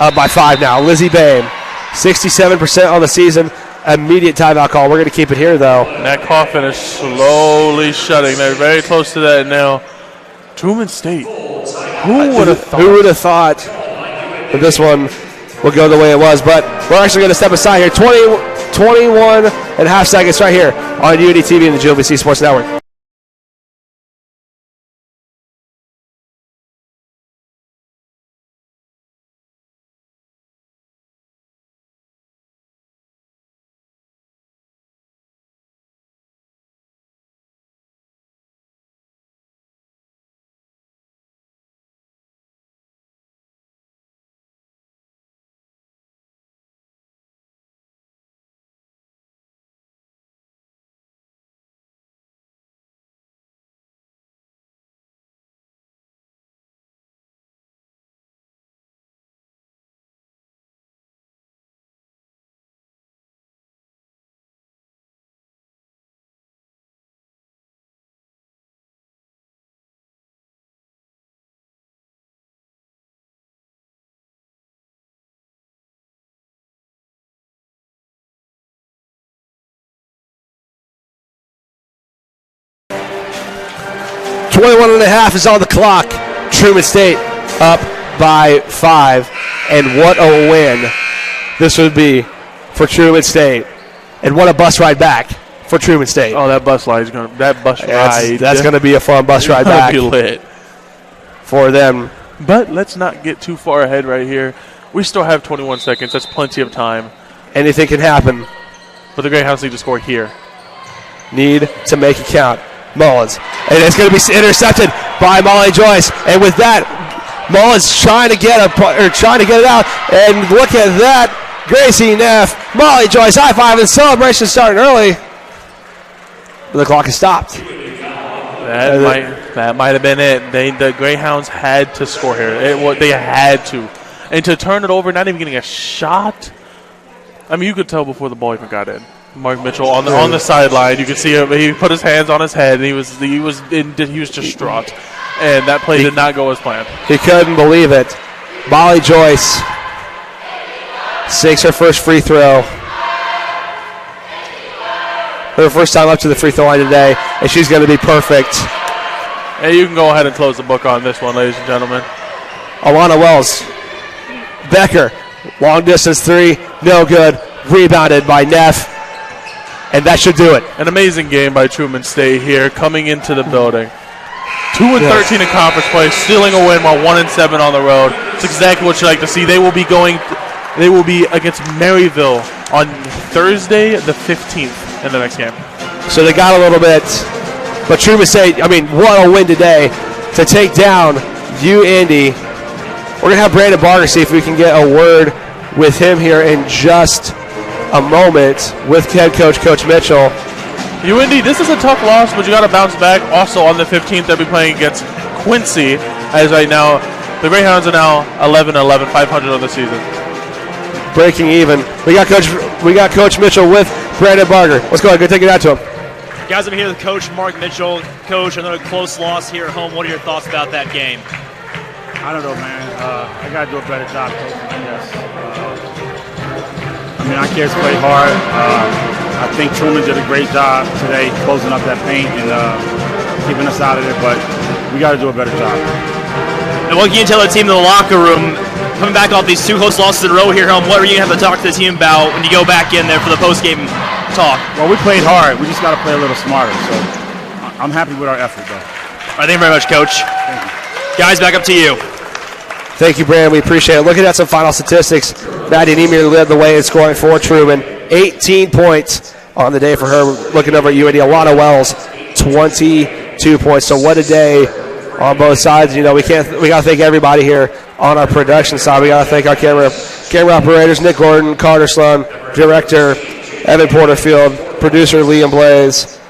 Up by 5 now. Lizzie Bame, 67% on the season. Immediate timeout call. We're going to keep it here, though. And that coffin is slowly shutting. They're very close to that now. Truman State. Who would have thought that this one would go the way it was? But we're actually going to step aside here. 21.5 seconds right here on UINDY TV and the GLVC Sports Network. 21.5 is on the clock. Truman State up by 5. And what a win this would be for Truman State. And what a bus ride back for Truman State. Oh, that bus ride. That's going to be a fun bus ride back be lit for them. But let's not get too far ahead right here. We still have 21 seconds. That's plenty of time. Anything can happen. But the Greyhounds need to score here. Need to make it count. Mullins. And it's going to be intercepted by Molly Joyce. And with that, Mullins trying to get it out. And look at that. Gracie Neff, Molly Joyce, high five and celebration starting early. But the clock has stopped. That might have been it. The Greyhounds had to score here. They had to. And to turn it over, not even getting a shot. I mean, you could tell before the ball even got in. Mark Mitchell on the sideline. You could see him. He put his hands on his head, and he was distraught. And that play did not go as planned. He couldn't believe it. Molly Joyce takes her first free throw. Her first time up to the free throw line today, and she's going to be perfect. Hey, you can go ahead and close the book on this one, ladies and gentlemen. Alana Wells. Becker, long distance three, no good. Rebounded by Neff. And that should do it. An amazing game by Truman State here, coming into the building. 2-13 in conference play, stealing a win while 1-7 on the road. It's exactly what you like to see. They will be against Maryville on Thursday the 15th in the next game. So they got a little bit, but Truman State, what a win today to take down UINDY. We're going to have Brandon Barger see if we can get a word with him here in just a moment with head coach, Coach Mitchell. UINDY, this is a tough loss, but you got to bounce back. Also on the 15th, they'll be playing against Quincy, as right now the Greyhounds are now 11-11, 500 on the season. Breaking even. We got Coach Mitchell with Brandon Barger. Let's go ahead and take it out to him. Guys, I'm here with Coach Mark Mitchell. Coach, another close loss here at home. What are your thoughts about that game? I don't know, man. I got to do a better job coaching, I guess. Our kids played hard. I think Truman did a great job today closing up that paint and keeping us out of it, but we got to do a better job. And what can you tell the team in the locker room, coming back off these two close losses in a row here at home, what are you going to have to talk to the team about when you go back in there for the post-game talk? Well, we played hard. We just got to play a little smarter, so I'm happy with our effort, though. All right, thank you very much, Coach. Thank you. Guys, back up to you. Thank you, Brandon. We appreciate it. Looking at some final statistics, Maddie Niemeyer led the way in scoring for Truman. 18 points on the day for her. Looking over at UINDY, Alana Wells, 22 points. So what a day on both sides. We got to thank everybody here on our production side. We got to thank our camera operators, Nick Gordon, Carter Sloan, director Evan Porterfield, producer Liam Blaze,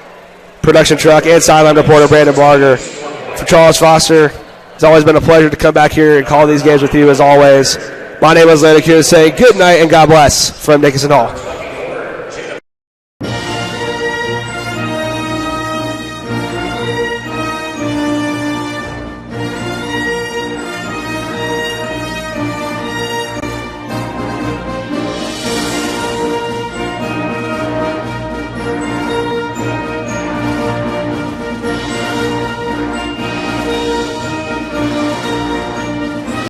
production truck and sideline reporter Brandon Barger. For Charles Foster, it's always been a pleasure to come back here and call these games with you as always. My name is Landon Kuhn saying good night and God bless from Dickinson Hall.